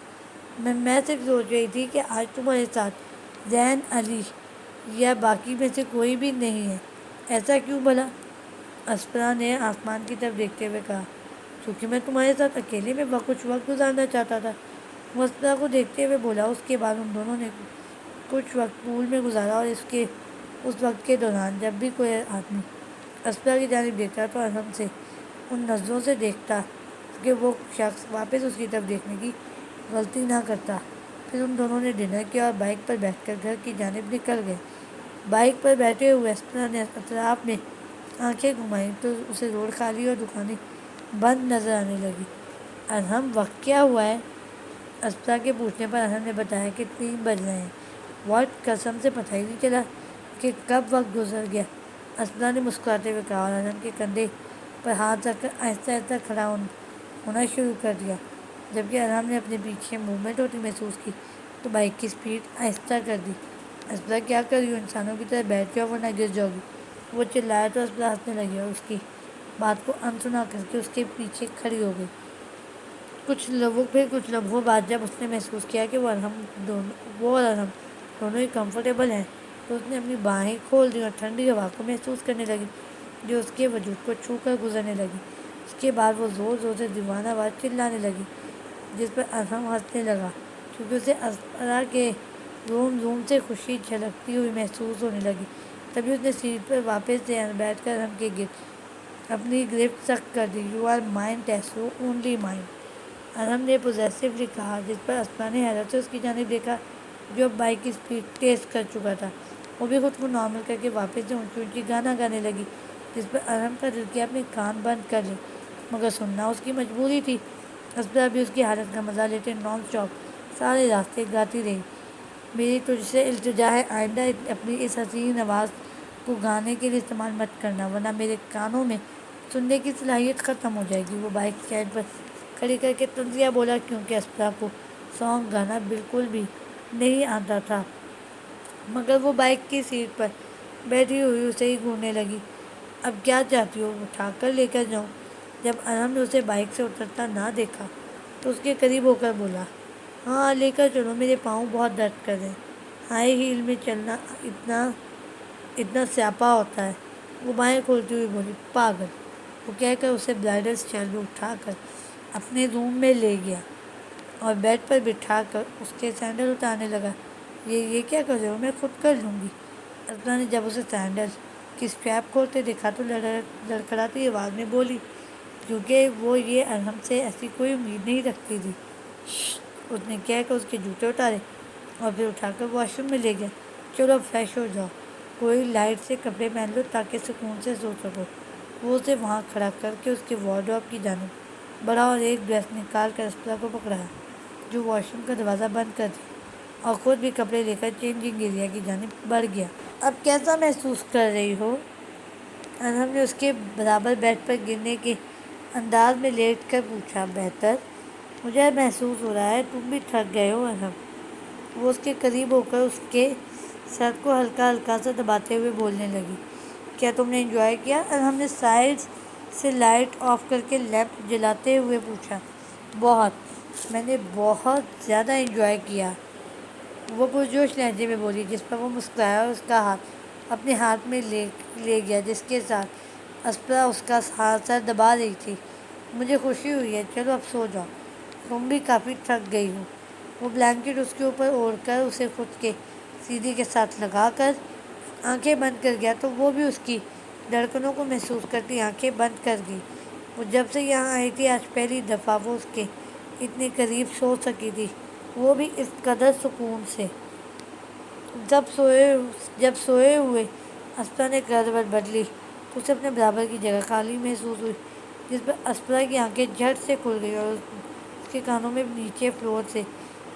میں صرف سوچ رہی تھی کہ آج تمہارے ساتھ زین، علی یا باقی میں سے کوئی بھی نہیں ہے۔ ایسا کیوں بھلا؟ اسپرا نے آسمان کی طرف دیکھتے ہوئے کہا، کیونکہ میں تمہارے ساتھ اکیلے میں کچھ وقت گزارنا چاہتا تھا، وہ اسپرا کو دیکھتے ہوئے بولا۔ اس کے بعد ان دونوں نے کچھ وقت پول میں گزارا اور اس وقت کے دوران جب بھی کوئی آدمی اسپرا کی جانب دیکھتا تو ارہم سے ان نظروں سے دیکھتا کہ وہ شخص واپس اس کی طرف دیکھنے کی غلطی نہ کرتا۔ پھر ان دونوں نے ڈنر کیا اور بائک پر بیٹھ کر گھر کی جانب نکل گئے۔ بائک پر بیٹھے ہوئے اسپرا نے اطراف میں آنکھیں گھمائیں تو اسے روڈ خالی اور دکانیں بند نظر آنے لگی۔ ارہم، وقت کیا ہوا ہے؟ اسپرا کے پوچھنے پر ارہم نے بتایا کہ 3 بج رہے ہیں۔ واٹ؟ قسم سے پتہ ہی نہیں چلا کہ کب وقت گزر گیا، اسپرا نے مسکراتے ہوئے کہا اور ارہم کے کندھے پر ہاتھ رکھ کر آہستہ آہستہ کھڑا ہونا شروع کر دیا۔ جبکہ ارہم نے اپنے پیچھے موومنٹ ہوتی محسوس کی تو بائک کی سپیڈ آہستہ کر دی۔ اسپرا، کیا کر رہی ہو؟ انسانوں کی طرح بیٹھ جاؤ ورنہ گر جاؤ گی، وہ چلایا تو اسپرا ہنسنے لگی اور اس کی بات کو انسنا کر کے اس کے پیچھے کھڑی ہو گئی۔ کچھ لمحوں بعد جب اس نے محسوس کیا کہ وہ اور ارہم دونوں ہی کمفرٹیبل ہیں تو اس نے اپنی باہیں کھول دیں اور ٹھنڈی ہوا کو محسوس کرنے لگی جو اس کے وجود کو چھو کر گزرنے لگی۔ اس کے بعد وہ زور زور سے دیوانہ وار چلانے لگی، جس پر ارہم ہنسنے لگا کیونکہ اسے اسپرا کے روم سے خوشی جھلکتی ہوئی محسوس ہونے لگی۔ تبھی اس نے سیٹ پر واپس سے بیٹھ کر ارہم کے گرد اپنی گرفت سخت کر دی۔ یو آر مائن ٹیسو، اونلی مائن، ارہم نے پوزیسولی کہا، جس پر اسپرا نے حیرت سے اس کی جانب دیکھا جو اب بائک کی سپیڈ تیز کر چکا تھا۔ وہ بھی خود کو نارمل کر کے واپس سے اونچی اونچی گانا گانے لگی، جس پر ارہم کا دل کیا اپنے کان بند کر لے، مگر سننا اس کی مجبوری تھی۔ اسپرا بھی اس کی حالت کا مزہ لیتے نان اسٹاپ سارے راستے گاتی رہی، میری تجھ سے التجا ہے، آئندہ اپنی اس حسین آواز کو گانے کے لیے استعمال مت کرنا ورنہ میرے کانوں میں سننے کی صلاحیت ختم ہو جائے گی۔ وہ بائک اسٹینڈ پر کھڑی کر کے طنزیہ بولا، کیونکہ اسپرا کو سانگ گانا بالکل بھی نہیں آتا تھا، مگر وہ بائک کی سیٹ پر بیٹھی ہوئی اسے ہی گھورنے لگی۔ اب کیا چاہتی ہو، اٹھا کر لے کر جاؤں؟ جب ارہم نے اسے بائک سے اترتا نہ دیکھا تو اس کے قریب ہو کر بولا، ہاں لے کر چلو، میرے پاؤں بہت درد کر رہے ہیں، ہائی ہیل میں چلنا اتنا سیاپا ہوتا ہے۔ وہ بائیں کھولتی ہوئی بولی، پاگل، وہ کہہ کر اسے برائڈل اسٹائل میں اٹھا کر اپنے روم میں لے گیا اور بیڈ پر بٹھا کر اس کے سینڈل اتارنے لگا۔ یہ کیا کر رہے ہو؟ میں خود کر لوں گی۔ اسپنا نے جب اسے سینڈل کی اسٹریپ کھولتے دیکھا تو لڑکھڑاتی آواز میں بولی، کیونکہ وہ یہ ارحم سے ایسی کوئی امید نہیں رکھتی تھی۔ اس نے کہہ کر اس کے جوتے اتارے اور پھر اٹھا کر واش روم میں لے گیا۔ چلو اب فریش ہو جاؤ، کوئی لائٹ سے کپڑے پہن لو تاکہ سکون سے سو سکو۔ وہ اسے وہاں کھڑا کر کے اس کے وارڈروب کی جانب بڑھا اور ایک ڈریس نکال کر اسپرا کو پکڑایا، جو واش روم کا دروازہ بند کر دیا، اور خود بھی کپڑے لے کر چینجنگ ایریا کی جانب بڑھ گیا۔ اب کیسا محسوس کر رہی ہو؟ ارحم نے اس کے برابر بیڈ پر گرنے کے انداز میں لیٹ کر پوچھا۔ بہتر، مجھے محسوس ہو رہا ہے تم بھی تھک گئے ہو ارحم۔ وہ اس کے قریب ہو کر اس کے سر کو ہلکا ہلکا سا دباتے ہوئے بولنے لگی۔ کیا تم نے انجوائے کیا؟ ارحم نے سائڈ سے لائٹ آف کر کے لیمپ جلاتے ہوئے پوچھا۔ بہت، میں نے بہت زیادہ انجوائے کیا، وہ پرجوش لہجے میں بولی، جس پر وہ مسکرایا اور اس کا ہاتھ اپنے ہاتھ میں لے گیا جس کے ساتھ اسپرا اس کا سر دبا رہی تھی۔ مجھے خوشی ہوئی ہے، چلو اب سو جاؤ، تم بھی کافی تھک گئی ہو۔ وہ بلینکٹ اس کے اوپر اوڑھ کر اسے خود کے سیدھی کے ساتھ لگا کر آنکھیں بند کر گیا تو وہ بھی اس کی دھڑکنوں کو محسوس کرتی آنکھیں بند کر گئی۔ وہ جب سے یہاں آئی تھی آج پہلی دفعہ وہ اس کے اتنے قریب سو سکی تھی، وہ بھی اس قدر سکون سے۔ جب سوئے ہوئے اسپرا نے کروٹ بدلی تو اسے اپنے برابر کی جگہ خالی محسوس ہوئی، جس پر اسپرا کی آنکھیں جھٹ سے کھل گئی اور اس کے کانوں میں نیچے فلور سے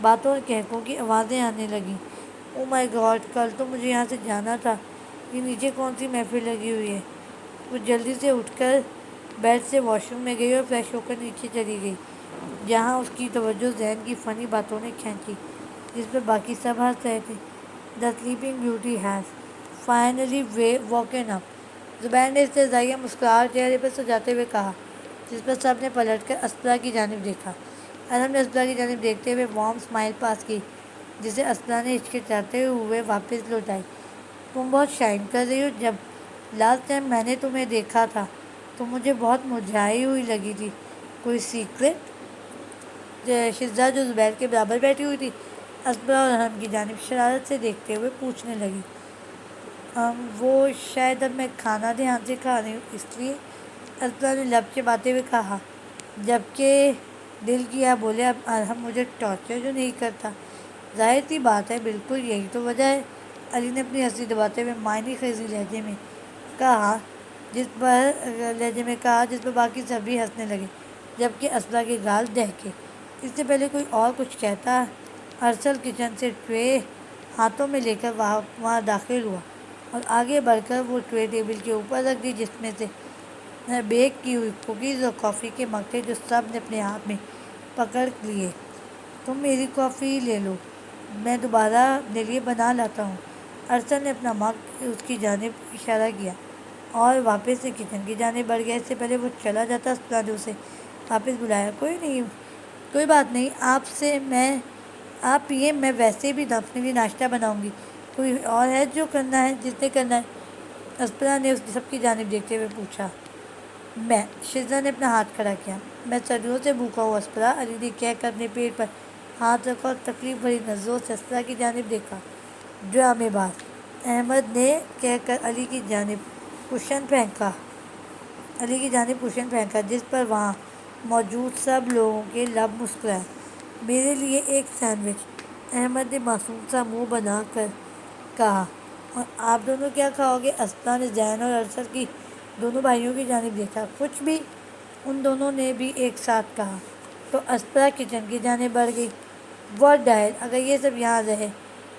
باتوں اور کہکوں کی آوازیں آنے لگیں۔ او مائی گاڈ، کل تو مجھے یہاں سے جانا تھا، یہ نیچے کون سی محفل لگی ہوئی ہے؟ وہ جلدی سے اٹھ کر بیڈ سے واش روم میں گئی اور فریش ہو کر نیچے چلی گئی، جہاں اس کی توجہ ذہن کی فنی باتوں نے کھینچی، جس پر باقی سب ہنس رہے تھے۔ The sleeping beauty has finally woken up، زبیر نے استہزائیہ مسکراہٹ چہرے پر سجاتے ہوئے کہا، جس پر سب نے پلٹ کر اسپرا کی جانب دیکھا۔ ارحم نے اسپرا کی جانب دیکھتے ہوئے وارم اسمائل پاس کی، جسے اسپرا نے ہچکچاتے ہوئے واپس لوٹائی۔ تم بہت شائن کر رہی ہو، جب لاسٹ ٹائم میں نے تمہیں دیکھا تھا تو مجھے بہت مرجھائی ہوئی لگی تھی، کوئی سیکرٹ؟ شزا جو زبیر کے برابر بیٹھی ہوئی تھی اسپرا اور ارحم کی جانب شرارت سے دیکھتے ہوئے پوچھنے لگی۔ وہ شاید اب میں کھانا دھیان سے کھا رہی ہوں اس لیے، اسپرا نے لب چباتے ہوئے کہا، جبکہ دل کیا بولے اب ارحم مجھے ٹارچر جو نہیں کرتا۔ ظاہر سی بات ہے، بالکل یہی تو وجہ ہے، علی نے اپنی ہنسی دباتے ہوئے معنی خیزی لہجے میں کہا، جس پر باقی سب بھی ہنسنے لگے، جبکہ اسپرا کے گال دہکے۔ اس سے پہلے کوئی اور کچھ کہتا، ارسل کچن سے ٹرے ہاتھوں میں لے کر وہاں داخل ہوا اور آگے بڑھ کر وہ ٹرے ٹیبل کے اوپر رکھ دی، جس میں سے بیک کی ہوئی کوکیز اور کافی کے مگ تھے جو سب نے اپنے ہاتھ میں پکڑ لیے۔ تم میری کافی لے لو، میں دوبارہ اپنے لیے بنا لاتا ہوں۔ ارسل نے اپنا مگ اس کی جانب اشارہ کیا اور واپس سے کچن کی جانب بڑھ گیا۔ اس سے پہلے وہ چلا جاتا اسپرا نے اسے واپس بلایا، کوئی بات نہیں، آپ پیئے، میں ویسے بھی اپنے لیے ناشتہ بناؤں گی۔ کوئی اور ہے جس نے کرنا ہے؟ اسپرا نے اس سب کی جانب دیکھتے ہوئے پوچھا۔ میں، شزا نے اپنا ہاتھ کھڑا کیا، میں صدیوں سے بھوکا ہوں اسپرا، علی نے کہہ کر اپنے پیٹ پر ہاتھ رکھا اور تکلیف بھری نظروں سے اسپرا کی جانب دیکھا۔ ڈرامے باز، احمد نے کہہ کر علی کی جانب کوشن پھینکا، جس پر وہاں موجود سب لوگوں کے لب مسکرائے۔ میرے لیے ایک سینڈوچ، احمد نے معصوم سا منہ بنا کر کہا۔ اور آپ دونوں کیا کھاؤ گے؟ اسپرا نے زین اور ارسل کی دونوں بھائیوں کی جانب دیکھا۔ کچھ بھی، ان دونوں نے بھی ایک ساتھ کہا، تو اسپرا کچن کی جانب بڑھ گئی۔ واٹ دی ہیل، اگر یہ سب یہاں رہے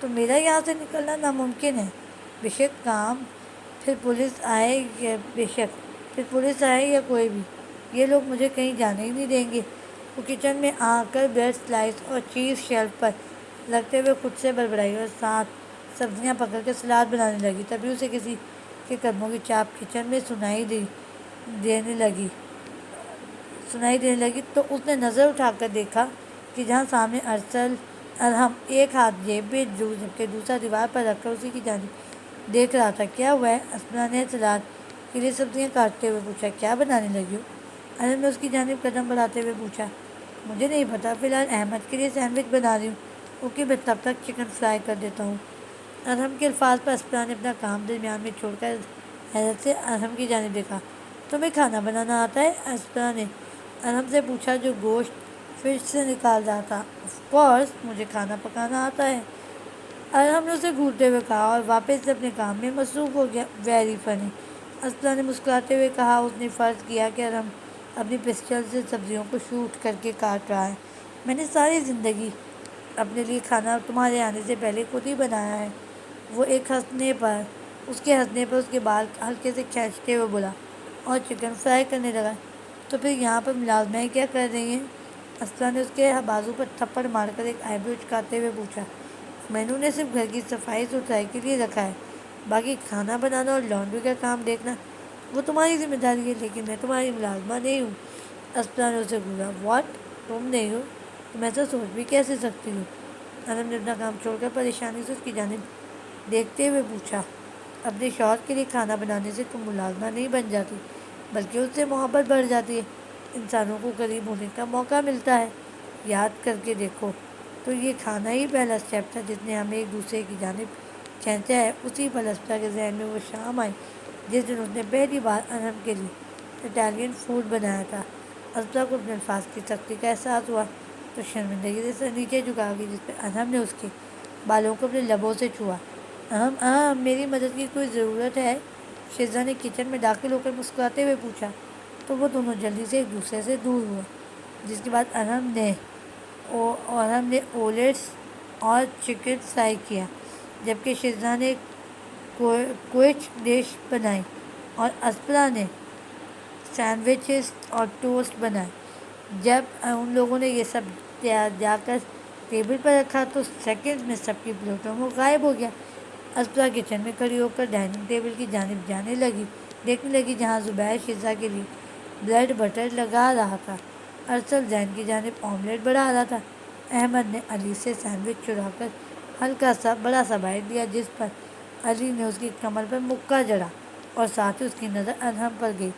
تو میرا یہاں سے نکلنا ناممکن ہے، بے شک پھر پولیس آئے یا کوئی بھی، یہ لوگ مجھے کہیں جانے ہی نہیں دیں گے۔ وہ کچن میں آ کر بریڈ سلائس اور چیز شیلف پر رکھتے ہوئے خود سے بڑبڑائی اور ساتھ سبزیاں پکڑ کر سلاد بنانے لگی۔ تبھی اسے کسی کے قدموں کی چاپ کچن میں سنائی دینے لگی تو اس نے نظر اٹھا کر دیکھا کہ جہاں سامنے ارحم ایک ہاتھ جیب میں جبکہ دوسرا دیوار پر رکھ کر اسی کی جانب دیکھ رہا تھا۔ کیا ہوا ہے؟ اسپرا نے سلاد کے لیے سبزیاں کاٹتے ہوئے پوچھا۔ کیا بنانے لگی ہو؟ ارحم نے اس کی جانب قدم بڑھاتے ہوئے پوچھا۔ مجھے نہیں پتہ، فی الحال احمد کے لیے سینڈوچ بنا رہی ہوں۔ اوکے، میں تب تک چکن فرائی کر دیتا ہوں۔ ارحم کے الفاظ پر اسپرا نے اپنا کام درمیان میں چھوڑ کر حیرت سے ارحم کی جانب دیکھا۔ تمہیں کھانا بنانا آتا ہے؟ اسپرا نے ارحم سے پوچھا جو گوشت فریج سے نکال رہا تھا۔ آف کورس، مجھے کھانا پکانا آتا ہے، ارحم نے اسے گھورتے ہوئے کہا اور واپس سے اپنے کام میں مصروف ہو گیا۔ ویری فنی، اسپرا نے مسکراتے ہوئے کہا۔ اس نے فرض کیا کہ ارحم اپنی پسٹل سے سبزیوں کو شوٹ کر کے کاٹ رہا ہے۔ میں نے ساری زندگی اپنے لیے کھانا تمہارے آنے سے پہلے خود ہی بنایا ہے۔ وہ اس کے ہنسنے پر اس کے بال ہلکے سے کھینچتے ہوئے بولا اور چکن فرائی کرنے لگا۔ تو پھر یہاں پر ملازمہیں کیا کر رہی ہیں؟ اسپرا نے اس کے بازو پر تھپڑ مار کر ایک آئیبرو چکاتے ہوئے پوچھا۔ میں نے انہیں صرف گھر کی صفائی ستھرائی کے لیے رکھا ہے، باقی کھانا بنانا اور لانڈری کا کام دیکھنا وہ تمہاری ذمہ داری ہے، لیکن میں تمہاری ملازمہ نہیں ہوں۔ اسپرا نے اسے گھورا۔ واٹ؟ تم نہیں ہو؟ تم ایسا سوچ بھی کیسے سکتی ہو؟ ارحم نے اپنا کام چھوڑ کر پریشانی سے اس کی جانب دیکھتے ہوئے پوچھا۔ اپنے شوہر کے لیے کھانا بنانے سے تم ملازمہ نہیں بن جاتی، بلکہ اس سے محبت بڑھ جاتی ہے۔ انسانوں کو قریب ہونے کا موقع ملتا ہے۔ یاد کر کے دیکھو تو یہ کھانا ہی پہلا اسٹیپ تھا جس نے ہمیں ایک دوسرے کی جانب کھینچا ہے۔ اسی پل اسپرا کے ذہن میں وہ شام آئی جس دن اس نے پہلی بار ارحم کے لیے اٹالین فوڈ بنایا تھا۔ اسپرا کو اپنے الفاظ کی سختی کا احساس ہوا تو شرمندگی سے سر نیچے جھکا گئی، جس پہ ارحم نے اس کے بالوں کو اپنے لبوں سے چھوا۔ میری مدد کی کوئی ضرورت ہے؟ شہزاد نے کچن میں داخل ہو کر مسکراتے ہوئے پوچھا۔ تو وہ دونوں جلدی سے ایک دوسرے سے دور ہوئے، جس کے بعد ارحم نے اولیٹس اور چکن فرائی کیا، جبکہ شہزاد نے کوئچ ڈش بنائی اور اسپرا نے سینڈوچز اور ٹوسٹ بنائے۔ جب ان لوگوں نے یہ سب تیار جا کر ٹیبل پر رکھا تو سیکنڈز میں سب کی پلیٹوں میں غائب ہو گیا۔ اسپرا کچن میں کھڑی ہو کر ڈائننگ ٹیبل کی جانب دیکھنے لگی جہاں زبیر شہزاد کے لیے بریڈ بٹر لگا رہا تھا، ارسل زین کی جانب آملیٹ بڑھا رہا تھا۔ احمد نے علی سے سینڈوچ چرا کر بڑا سا بائٹ دیا، جس پر علی نے اس کی کمر پر مکہ جڑا اور ساتھ ہی اس کی نظر ارحم پر گئی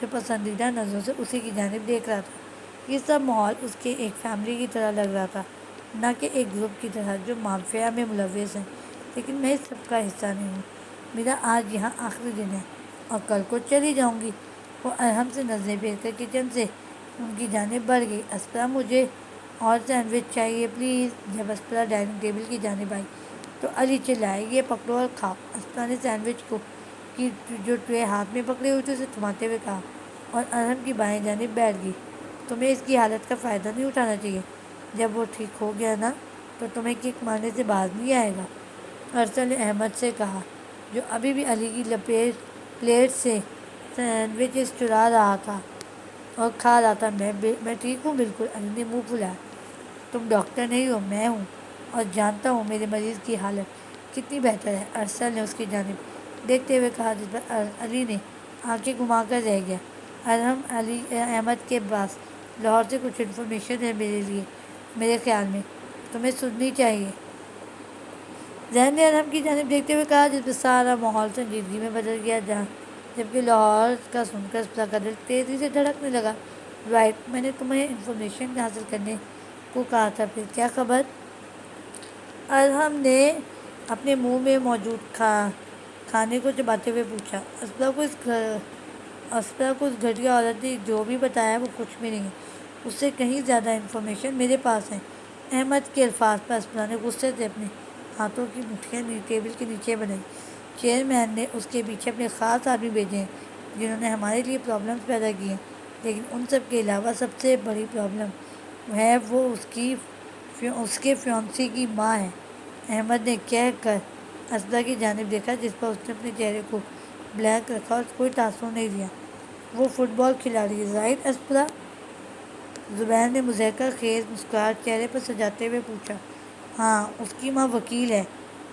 جو پسندیدہ نظروں سے اسی کی جانب دیکھ رہا تھا۔ یہ سب ماحول اس کے ایک فیملی کی طرح لگ رہا تھا، نہ کہ ایک گروپ کی طرح جو مافیا میں ملوث ہیں۔ لیکن میں اس سب کا حصہ نہیں ہوں، میرا آج یہاں آخری دن ہے اور کل کو چلی جاؤں گی۔ وہ ارحم سے نظریں پھیر کر کچن سے ان کی جانب بڑھ گئی۔ اسپرا، مجھے اور سینڈوچ چاہیے پلیز۔ جب اسپرا ڈائننگ ٹیبل کی جانب آئی تو علی چلائے، یہ پکڑو اور کھاؤ۔ اسپرا نے سینڈوچ کی جو ٹرے ہاتھ میں پکڑی ہوئی تھی اسے تھماتے ہوئے کہا اور ارحم کی بائیں جانب بیٹھ گئی۔ تمہیں اس کی حالت کا فائدہ نہیں اٹھانا چاہیے، جب وہ ٹھیک ہو گیا نا تو تمہیں کک مارنے سے باز نہیں آئے گا، ارسل نے احمد سے کہا جو ابھی بھی علی کی پلیٹ سے سینڈوچز چرا رہا تھا اور کھا رہا تھا۔ میں ٹھیک ہوں بالکل، علی نے منہ پھلایا۔ تم ڈاکٹر نہیں ہو، میں ہوں، اور جانتا ہوں میرے مریض کی حالت کتنی بہتر ہے، ارسل نے اس کی جانب دیکھتے ہوئے کہا، جس پر علی نے آنکھیں گھما کر رہ گیا۔ احمد کے پاس لاہور سے کچھ انفارمیشن ہے میرے لیے، میرے خیال میں تمہیں سننی چاہیے۔ ذہن نے ارحم کی جانب دیکھتے ہوئے کہا، جس پر سارا ماحول سنجیدگی میں بدل گیا، جبکہ لاہور کا سن کر اسپرا کا دل تیزی سے دھڑکنے لگا۔ رائٹ، میں نے تمہیں انفارمیشن حاصل کرنے کو کہا تھا، پھر کیا خبر؟ ارحم نے اپنے منہ میں موجود کھانے کو چباتے ہوئے پوچھا۔ اسپرا کو اس گھٹیا عورت نے جو بھی بتایا وہ کچھ بھی نہیں ہے، اس سے کہیں زیادہ انفارمیشن میرے پاس ہے۔ احمد کے الفاظ پر اسپرا نے غصے سے اپنے ہاتھوں کی مٹھیاں ٹیبل کے نیچے بنائی۔ چیئرمین نے اس کے پیچھے اپنے خاص آدمی بھیجے ہیں جنہوں نے ہمارے لیے پرابلمز پیدا کی ہیں، لیکن ان سب کے علاوہ سب سے بڑی پرابلم ہے وہ اس کے فیونسی کی ماں ہے۔ احمد نے کہہ کر اسپرا کی جانب دیکھا، جس پر اس نے اپنے چہرے کو بلینک رکھا اور کوئی تاثر نہیں دیا۔ وہ فٹ بال کھلاڑی، رائٹ اسپرا؟ زبیر نے مضحکہ خیز مسکراہٹ چہرے پر سجاتے ہوئے پوچھا۔ ہاں، اس کی ماں وکیل ہے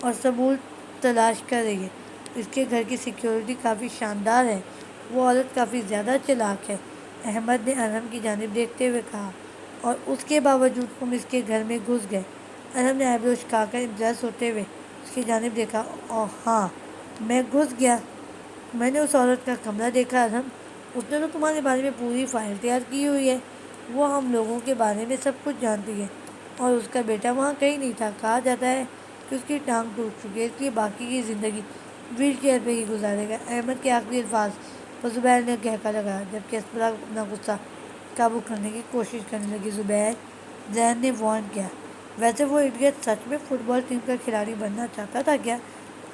اور ثبوت تلاش کر رہی ہے۔ اس کے گھر کی سیکیورٹی کافی شاندار ہے، وہ عورت کافی زیادہ چالاک ہے، احمد نے ارحم کی جانب دیکھتے ہوئے کہا۔ اور اس کے باوجود تم اس کے گھر میں گھس گئے؟ ارحم نے آئیبرو جھکا کر امپریس ہوتے ہوئے اس کی جانب دیکھا۔ ہاں، میں گھس گیا۔ میں نے اس عورت کا کمرہ دیکھا ارحم، اس نے تو تمہارے بارے میں پوری فائل تیار کی ہوئی ہے۔ وہ ہم لوگوں کے بارے میں سب کچھ جانتی ہے اور اس کا بیٹا وہاں کہیں نہیں تھا. کہا جاتا ہے کہ اس کی ٹانگ ٹوٹ چکی ہے، اس لیے باقی کی زندگی ویل چیئر پہ ہی گزارے گا. احمد کے آخری الفاظ پر زبیر نے کہکا لگایا جبکہ اسپرا اپنا غصہ قابو کرنے کی کوشش کرنے لگی. زبیر، زین نے وارن کیا، ویسے وہ ایڈیٹ سچ میں فٹ بال ٹیم کا کھلاڑی بننا چاہتا تھا کیا؟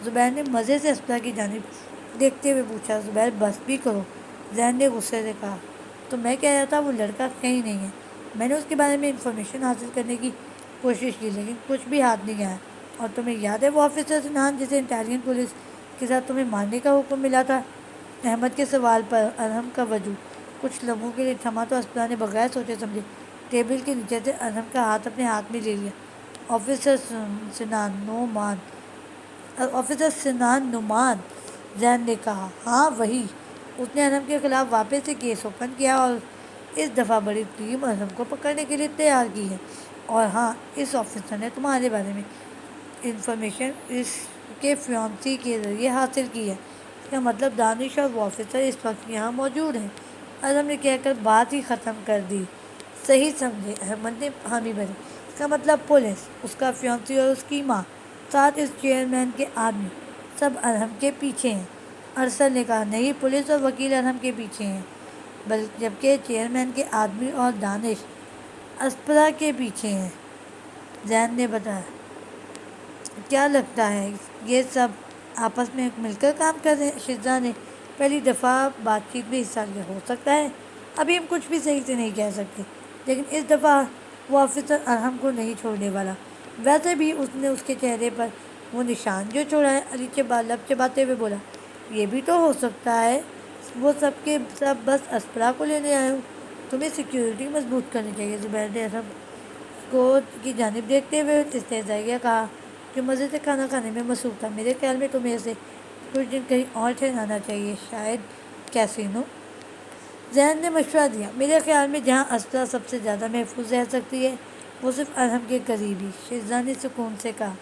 زبیر نے مزے سے اسپرا کی جانب دیکھتے ہوئے پوچھا. زبیر، بس بھی کرو، زین نے غصے سے کہا. تو میں کہہ رہا تھا وہ لڑکا کہیں نہیں ہے. میں نے اس کے بارے میں انفارمیشن حاصل کرنے کی کوشش کی لیکن کچھ بھی ہاتھ نہیں آیا. اور تمہیں یاد ہے وہ آفیسر سنان جسے اٹالین پولیس کے ساتھ تمہیں مارنے کا حکم ملا تھا؟ احمد کے سوال پر ارحم کا وجود کچھ لمحوں کے لیے تھما تو اسپرا نے بغیر سوچے سمجھے ٹیبل کے نیچے سے ارحم کا ہاتھ اپنے ہاتھ میں لے لیا. آفیسر سنان نعمان آفیسر سنان نعمان، زین نے کہا. ہاں وہی. اس نے ارحم کے خلاف واپس سے کیس اوپن کیا اور اس دفعہ بڑی ٹیم ارحم کو پکڑنے کے لیے تیار کی ہے. اور ہاں، اس آفیسر نے تمہارے بارے میں انفارمیشن اس کے فیانسی کے ذریعے حاصل کی ہے. اس کا مطلب دانش اور وہ آفیسر اس وقت یہاں موجود ہیں. ارحم نے کہہ کر بات ہی ختم کر دی. صحیح سمجھے، احمد نے حامی بھری. اس کا مطلب پولیس، اس کا فیانسی اور اس کی ماں، ساتھ اس چیئرمین کے آدمی، سب ارحم کے پیچھے ہیں. ارسل نے کہا. نہیں، پولیس اور وکیل ارحم کے پیچھے ہیں، جبکہ چیئرمین کے آدمی اور دانش اسپرا کے پیچھے ہیں، زین نے بتایا. کیا لگتا ہے یہ سب آپس میں مل کر کام کر رہے ہیں؟ شزا نے پہلی دفعہ بات چیت میں حصہ لیا. ہو سکتا ہے، ابھی ہم کچھ بھی صحیح سے نہیں کہہ سکتے، لیکن اس دفعہ وہ آفیسر ارحم کو نہیں چھوڑنے والا. ویسے بھی اس نے اس کے چہرے پر وہ نشان جو چھوڑا ہے. علی لب چباتے ہوئے بولا. یہ بھی تو ہو سکتا ہے وہ سب کے سب بس اسپرا کو لینے آئے ہوں. تمہیں سیکیورٹی مضبوط کرنی چاہیے. زبیر نے ارحم کو کی جانب دیکھتے ہوئے استہزائیہ کہا جو مزے سے کھانا کھانے میں مصروف تھا. میرے خیال میں تمہیں اسے کچھ دن کہیں اور ٹھہرانا چاہیے، شاید کیسینو. زین نے مشورہ دیا. میرے خیال میں جہاں اسپرا سب سے زیادہ محفوظ رہ سکتی ہے وہ صرف ارحم کے قریب ہی. شزا نے سکون سے کہا.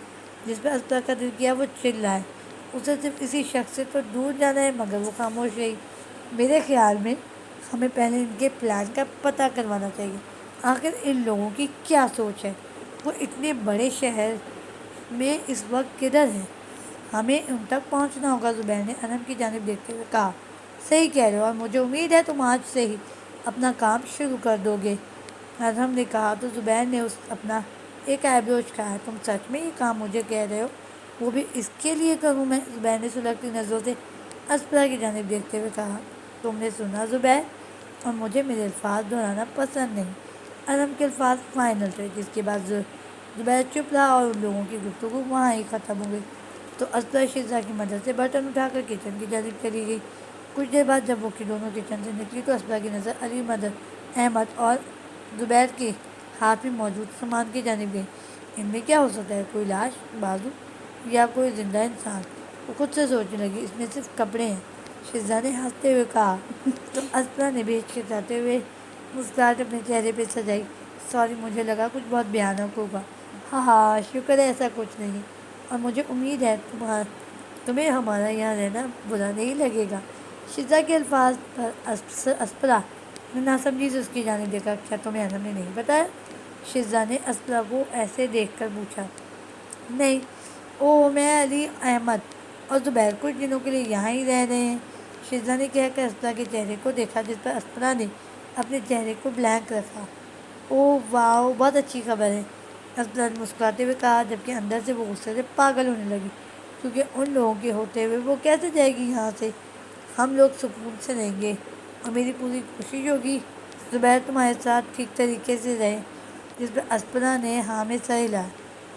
جس پہ اسپرا کا دل کیا وہ چلائے. اسے صرف اسی شخص سے تو دور جانا ہے. مگر وہ خاموش رہی. میرے خیال میں ہمیں پہلے ان کے پلان کا پتہ کروانا چاہیے. آخر ان لوگوں کی کیا سوچ ہے؟ وہ اتنے بڑے شہر میں اس وقت کدھر ہیں؟ ہمیں ان تک پہنچنا ہوگا. زبیر نے ارحم کی جانب دیکھتے ہوئے کہا. صحیح کہہ رہے ہو اور مجھے امید ہے تم آج سے ہی اپنا کام شروع کر دو گے. ارحم نے کہا تو زبیر نے اپنا ایک آئیبرو اچکایا. تم سچ میں یہ کام مجھے کہہ رہے ہو؟ وہ بھی اس کے لیے کروں میں؟ زبیر نے سلگتی نظروں سے اسپرا کی جانب دیکھتے ہوئے کہا. تم نے سنا زبیر، اور مجھے میرے الفاظ دہرانا پسند نہیں. ارحم کے الفاظ فائنل تھے، جس کے بعد زبیر چپ رہا اور ان لوگوں کی گفتگو وہاں ہی ختم ہو گئی. تو اسپرا شزا کی مدد سے برتن اٹھا کر کچن کی جانب چلی گئی. کچھ دیر بعد جب وہ دونوں کچن سے نکلی تو اسپرا کی نظر علی احمد اور زبیر کے ہاتھ میں موجود سامان کی جانب گئی. ان میں کیا ہو سکتا ہے؟ کوئی لاش، بازو یا کوئی زندہ انسان؟ وہ خود سے سوچنے لگی. اس میں صرف کپڑے ہیں، شزا نے ہنستے ہوئے کہا. تو اسپرا نے بھی ہچکچاتے ہوئے مسکراہٹ اپنے چہرے پہ سجائی. سوری، مجھے لگا کچھ بہت بھیانک ہوگا. ہاں ہاں، شکر ہے ایسا کچھ نہیں، اور مجھے امید ہے تمہیں ہمارا یہاں رہنا برا نہیں لگے گا. شزا کے الفاظ پر اسپرا نے ناسمجھی سے اس کی جانب دیکھا. کیا تمہیں ارحم نے نہیں بتایا؟ شزا نے اسپرا کو ایسے دیکھ کر پوچھا. نہیں. اوہ، میں علی احمد اور زبیر کچھ دنوں کے لیے یہاں ہی رہ رہے ہیں. شزا نے کہہ کر اسپرا کے چہرے کو دیکھا جس پر اسپرا نے اپنے چہرے کو بلینک رکھا. اوہ واو، بہت اچھی خبر ہے، اسپرا نے مسکراتے ہوئے کہا جبکہ اندر سے وہ غصے سے پاگل ہونے لگی. کیونکہ ان لوگوں کے ہوتے ہوئے وہ کیسے جائے گی یہاں سے؟ ہم لوگ سکون سے رہیں گے اور میری پوری کوشش ہوگی زبیر تمہارے ساتھ ٹھیک طریقے سے رہے. جس پر اسپرا نے ہاں میں سر ہلایا.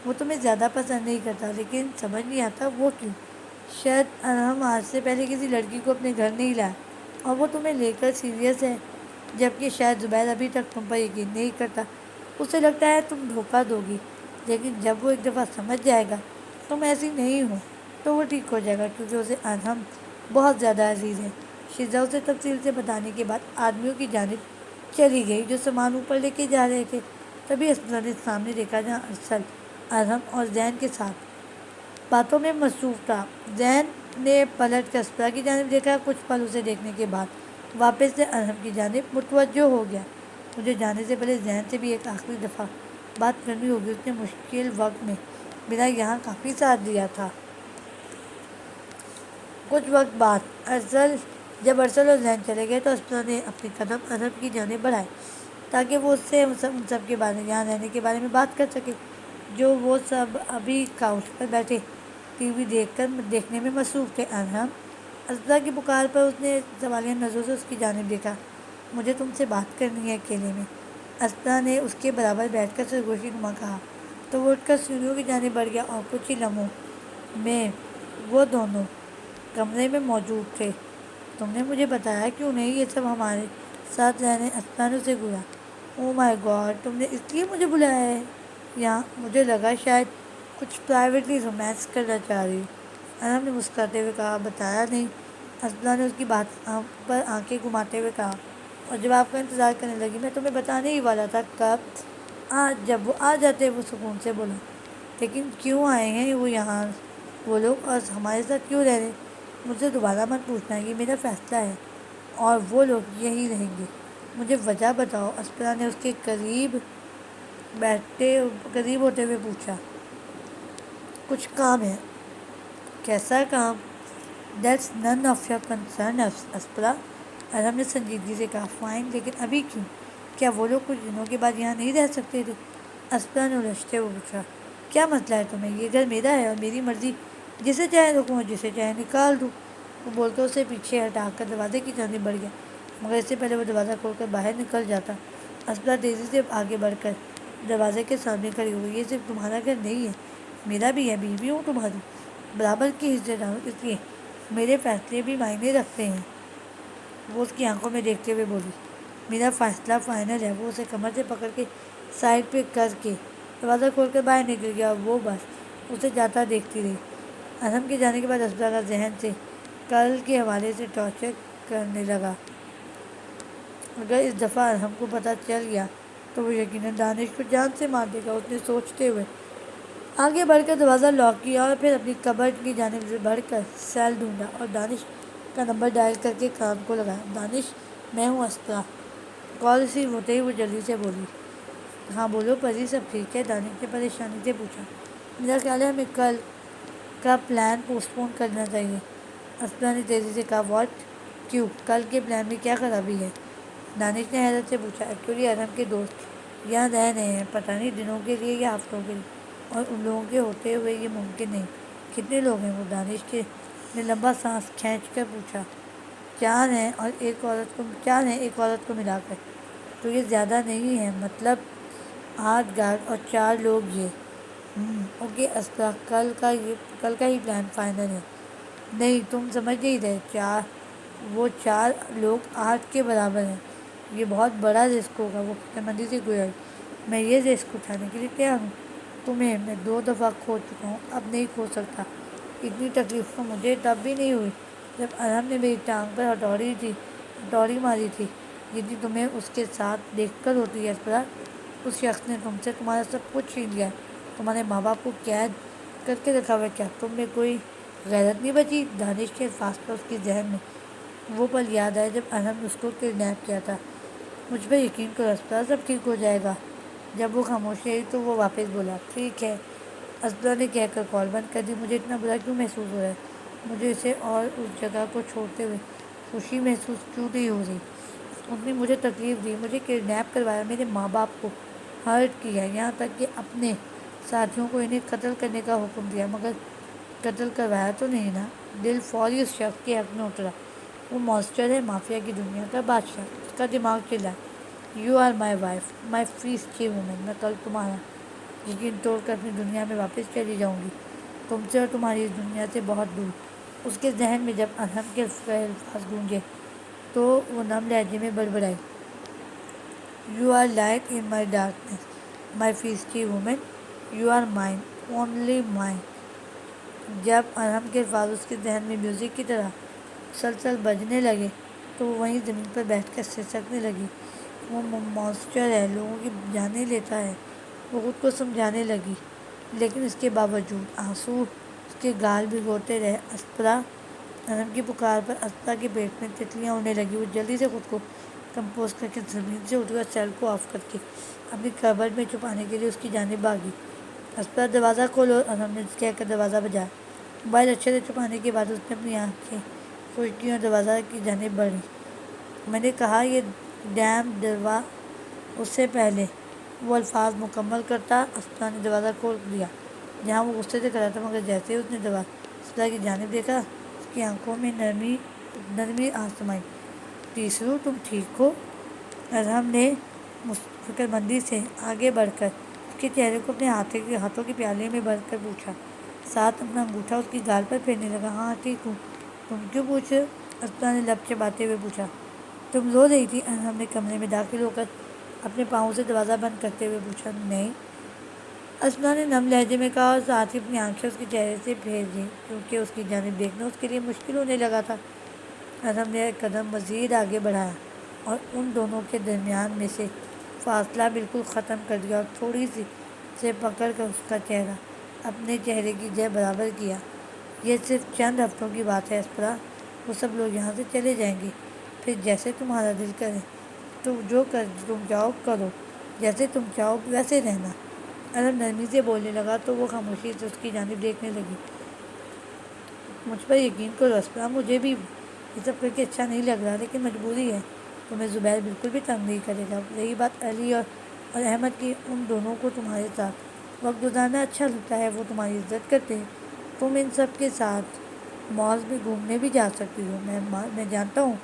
وہ تمہیں زیادہ پسند نہیں کرتا، لیکن سمجھ نہیں آتا وہ کیوں. شاید ارحم آج سے پہلے کسی لڑکی کو اپنے گھر نہیں لایا اور وہ تمہیں لے کر سیریس ہے. جبکہ شاید زبیر ابھی تک تم پر یقین نہیں کرتا. اسے لگتا ہے تم دھوکہ دو گی، لیکن جب وہ ایک دفعہ سمجھ جائے گا تم ایسی نہیں ہو تو وہ ٹھیک ہو جائے گا، کیونکہ اسے ارحم بہت زیادہ عزیز ہے. شزا اسے تفصیل سے بتانے کے بعد آدمیوں کی جانب چلی گئی جو سامان اوپر لے کے جا رہے تھے. تبھی اسپرا نے سامنے دیکھا جہاں ارسل ارحم اور زین کے ساتھ باتوں میں مصروف تھا. زین نے پلٹ کر اسپرا کی جانب دیکھا. کچھ پل اسے دیکھنے کے بعد واپس سے ارحم کی جانب متوجہ ہو گیا. مجھے جانے سے پہلے ذہن سے بھی ایک آخری دفعہ بات کرنی ہوگی. اس نے مشکل وقت میں میرا یہاں کافی ساتھ دیا تھا. کچھ وقت بعد جب ارسل اور ذہن چلے گئے تو اسپنا نے اپنے قدم ارب کی جانب بڑھائے تاکہ وہ اس سے ان سب کے بارے میں یہاں رہنے کے بارے میں بات کر سکے جو وہ سب ابھی کاؤچ پر بیٹھے ٹی وی دیکھنے میں مصروف تھے. ارحم اسپنا کی پکار پر اس نے سوالیہ نظروں سے اس کی جانب دیکھا. مجھے تم سے بات کرنی ہے اکیلے میں. اسپنا نے اس کے برابر بیٹھ کر سرگوشی نما کہا تو وہ اٹھ کر سیڑھیوں کی جانب بڑھ گیا اور کچھ ہی لمحوں میں وہ دونوں کمرے میں موجود تھے. تم نے مجھے بتایا کیوں نہیں یہ سب ہمارے ساتھ رہنے. اسپنا نے اسے گھورا. او مائی گاڈ, تم نے اس لیے مجھے بلایا ہے یہاں. مجھے لگا شاید کچھ پرائیویٹلی رومانس کرنا چاہ رہی. ارحم نے مسکراتے ہوئے کہا. بتایا نہیں. اسپنا نے اس کی بات پر آنکھیں گھماتے ہوئے کہا اور جواب کا انتظار کرنے لگی. میں تمہیں بتانے ہی والا تھا. کب؟ جب وہ آ جاتے. وہ سکون سے بولا. لیکن کیوں آئے ہیں وہ یہاں وہ لوگ اور ہمارے ساتھ کیوں رہ رہے؟ مجھ سے دوبارہ مت پوچھنا. یہ میرا فیصلہ ہے اور وہ لوگ یہی رہیں گے. مجھے وجہ بتاؤ. اسپنا نے اس کے قریب ہوتے ہوئے پوچھا. کچھ کام ہے. کیسا کام؟ That's none of your concern اسپنا. ارحم نے سنجیدگی سے کہا. فائن, لیکن ابھی کیوں؟ کیا وہ لوگ کچھ دنوں کے بعد یہاں نہیں رہ سکتے تھے؟ اسپنا نے الجھتے ہوئے پوچھا. کیا مسئلہ ہے تمہیں؟ یہ گھر میرا ہے اور میری مرضی. جسے چاہے رکوں اور جسے چاہے نکال دوں. وہ بول کر اسے پیچھے ہٹا کر دروازے کی جانب بڑھ گیا مگر اس سے پہلے وہ دروازہ کھول کر باہر نکل جاتا. اسپنا تیزی سے آگے بڑھ کر دروازے کے سامنے کھڑی ہو گئی. یہ صرف تمہارا گھر نہیں ہے, میرا بھی ہے. بیوی ہوں تمہاری, برابر کی حصے دار ہوں, اس لیے میرے فیصلے بھی معنی رکھتے ہیں. وہ اس کی آنکھوں میں دیکھتے ہوئے بولی. میرا فیصلہ فائنل ہے. وہ اسے کمر سے پکڑ کے سائڈ پہ کر کے دروازہ کھول کر باہر نکل گیا اور وہ بس اسے جاتا دیکھتی رہی. ارحم کے جانے کے بعد اسپنا کا ذہن سے کل کے حوالے سے ٹارچر کرنے لگا. اگر اس دفعہ ارحم کو پتہ چل گیا تو وہ یقیناً دانش کو جان سے مار دے گا. اس نے سوچتے ہوئے آگے بڑھ کر دروازہ لاک کیا اور پھر اپنی کبرڈ کی جانب سے بڑھ کر سیل ڈھونڈا اور دانش کا نمبر ڈائل کر کے کان کو لگایا. دانش, میں ہوں اسپنا. کال ریسیو ہوتے ہی وہ جلدی سے بولی. ہاں بولو پری, سب ٹھیک ہے؟ دانش نے پریشانی سے پوچھا. میرا خیال ہے ہمیں کل کا پلان پوسٹ پون کرنا چاہیے. اسپنا نے تیزی سے کہا. واٹ؟ کیوں؟ کل کے پلان میں کیا خرابی ہے؟ دانش نے حیرت سے پوچھا. ایکچولی ارحم کے دوست یہاں رہ رہے ہیں, پتہ نہیں دنوں کے لیے یا ہفتوں کے لیے, اور ان لوگوں کے ہوتے ہوئے یہ ممکن نہیں. کتنے لوگ ہیں وہ؟ دانش نے لمبا سانس کھینچ کر پوچھا. 4 ہیں, اور ایک عورت کو ملا کر. تو یہ زیادہ نہیں ہے؟ مطلب 8 گارڈ اور 4 لوگ. یہ اوکے اسپنا, کل کا ہی پلان فائنل ہے. نہیں, تم سمجھ نہیں رہے. وہ 4 لوگ 8 کے برابر ہیں. یہ بہت بڑا رسک ہوگا. وہ فکر مندی سے گزری. میں یہ رسک اٹھانے کے لیے تیار ہوں. تمہیں میں 2 دفعہ کھو چکا ہوں, اب نہیں کھو سکتا. اتنی تکلیف تو مجھے تب بھی نہیں ہوئی جب ارحم نے میری ٹانگ پر ہتھوڑی ماری تھی جتنی تمہیں اس کے ساتھ دیکھ کر ہوتی ہے. اسپنا, اس شخص نے تم سے تمہارا سب کچھ چھین لیا ہے. تمہارے ماں باپ کو قید کر کے رکھا ہوا ہے. کیا تم میں کوئی غیرت نہیں بچی؟ دانش کے الفاظ پر اس کے ذہن میں وہ پل یاد آیا جب ارحم نے اس کو کڈنیپ کیا تھا. مجھ پر یقین کرو اسپنا, سب ٹھیک ہو جائے گا. جب وہ خاموش رہی تو وہ واپس بولا. ٹھیک ہے. اسپنا نے کہہ کر کال بند کر دی. مجھے اتنا برا کیوں محسوس ہو رہا ہے؟ مجھے اسے اور اس جگہ کو چھوڑتے ہوئے خوشی محسوس کیوں نہیں ہو رہی؟ اس نے مجھے تکلیف دی, مجھے کڈنیپ کروایا, میرے ماں باپ کو ہرٹ کیا, یہاں تک کہ اپنے ساتھیوں کو انہیں قتل کرنے کا حکم دیا. مگر قتل کروایا تو نہیں نا؟ دل فوری اس شخص کے حق میں اترا. وہ مانسٹر ہے, مافیا کی دنیا کا بادشاہ. اس کا دماغ چلا. You are my wife, my feisty woman. میں کل تمہارا یقین توڑ کر اپنی دنیا میں واپس چلی جاؤں گی, تم سے اور تمہاری اس دنیا سے بہت دور. اس کے ذہن میں جب ارحم کے الفاظ گونجے تو وہ نم لہجے میں بڑبڑائی. You are light in my darkness, my feisty woman. You are mine, only mine. جب ارحم کے الفاظ اس کے ذہن میں میوزک کی طرح مسلسل بجنے لگے تو وہ وہیں زمین پر بیٹھ کر سسکنے لگی. وہ مانسٹر ہے, لوگوں کی جانیں لیتا ہے. وہ خود کو سمجھانے لگی, لیکن اس کے باوجود آنسو اس کے گال بھگوتے رہے. اسپنا, ارحم کی پکار پر اسپنا کے پیٹ میں تتلیاں اڑنے لگی. وہ جلدی سے خود کو کمپوز کر کے زمین سے اٹھ کر سیل کو آف کر کے اپنی کبرڈ میں چھپانے کے لیے اس کی جانب بھاگی۔ اسپرا دروازہ کھولو، اور ہم نے کہہ کر دروازہ بجایا۔ موبائل اچھے سے چھپانے کے بعد اس نے اپنی آنکھیں خوش کی اور دروازہ کی جانب بڑھی۔ میں نے کہا یہ ڈیم ڈروا۔ اس سے پہلے وہ الفاظ مکمل کرتا اسپرا نے دروازہ کھول دیا جہاں وہ غصے سے کھڑا تھا، مگر جیسے ہی اس نے اسپرا کی جانب دیکھا اس کی آنکھوں میں نرمی آسمائی۔ تیسرو، تم ٹھیک ہو؟ اور ہم نے فکر مندی سے آگے بڑھ کر اس کے چہرے کو اپنے ہاتھوں کے پیالے میں بھر کر پوچھا، ساتھ اپنا انگوٹھا اس کی گال پر پھیرنے لگا۔ ہاں ٹھیک ہوں۔ تم کیوں پوچھ رہے ہو؟ اسپرا نے لب چباتے ہوئے پوچھا۔ تم رو رہی تھی؟ ہم نے کمرے میں داخل ہو کر اپنے پاؤں سے دروازہ بند کرتے ہوئے پوچھا۔ نہیں، اسپرا نے نم لہجے میں کہا، اور ساتھ ہی اپنی آنکھیں اس کے چہرے سے پھیر دیں کیونکہ اس کی جانب دیکھنا اس کے لیے مشکل ہونے لگا تھا۔ اور ہم نے ایک قدم مزید آگے بڑھایا اور ان دونوں کے درمیان میں سے فاصلہ بالکل ختم کر دیا اور تھوڑی سی سے پکڑ کر اس کا چہرہ اپنے چہرے کی جے برابر کیا۔ یہ صرف چند ہفتوں کی بات ہے اسپرا، وہ سب لوگ یہاں سے چلے جائیں گے، پھر جیسے تمہارا دل کرے تم تم چاہو کرو، جیسے تم چاہو ویسے رہنا۔ اور ہم نرمی سے بولنے لگا تو وہ خاموشی سے اس کی جانب دیکھنے لگی۔ مجھ پر یقین کرو اسپرا، مجھے بھی یہ سب کر کے اچھا نہیں لگ رہا، لیکن مجبوری ہے۔ تمہیں زبیر بالکل بھی تنگ نہیں کرے گا۔ رہی بات علی اور احمد کی، ان دونوں کو تمہارے ساتھ وقت گزارنا اچھا لگتا ہے، وہ تمہاری عزت کرتے ہیں۔ تم ان سب کے ساتھ مالز میں گھومنے بھی جا سکتی ہو۔ میں جانتا ہوں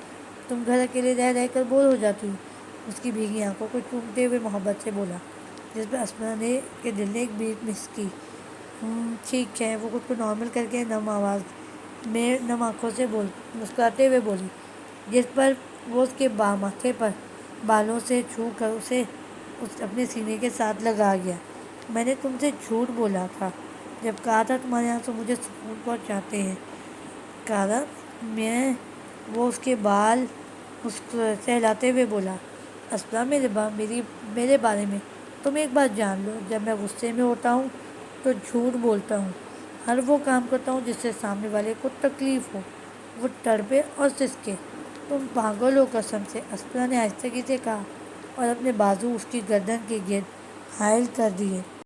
تم گھر اکیلے رہ رہ کر بور ہو جاتی ہو، اس کی بھیگی آنکھوں کو چومتے ہوئے محبت سے بولا، جس پر اسپرا کے دل نے ایک بیٹ مس کی۔ ٹھیک ہے، وہ خود کو نارمل کر کے نم آنکھوں سے مسکراتے ہوئے بولی، جس پر وہ اس کے ماتھے پر بالوں سے چھو کر اسے اپنے سینے کے ساتھ لگا گیا۔ میں نے تم سے جھوٹ بولا تھا جب کہا تھا تمہارے آنسو مجھے سکون پہنچاتے ہیں کارا۔ وہ اس کے بال سہلاتے ہوئے بولا، اسپرا میرے بارے میں تم ایک بات جان لو، جب میں غصے میں ہوتا ہوں تو جھوٹ بولتا ہوں، ہر وہ کام کرتا ہوں جس سے سامنے والے کو تکلیف ہو، وہ تڑپے اور سسکے۔ تم پاگل ہو قسم سے، اسپرا نے آہستگی سے کہا اور اپنے بازو اس کی گردن کے گرد حائل کر دیے۔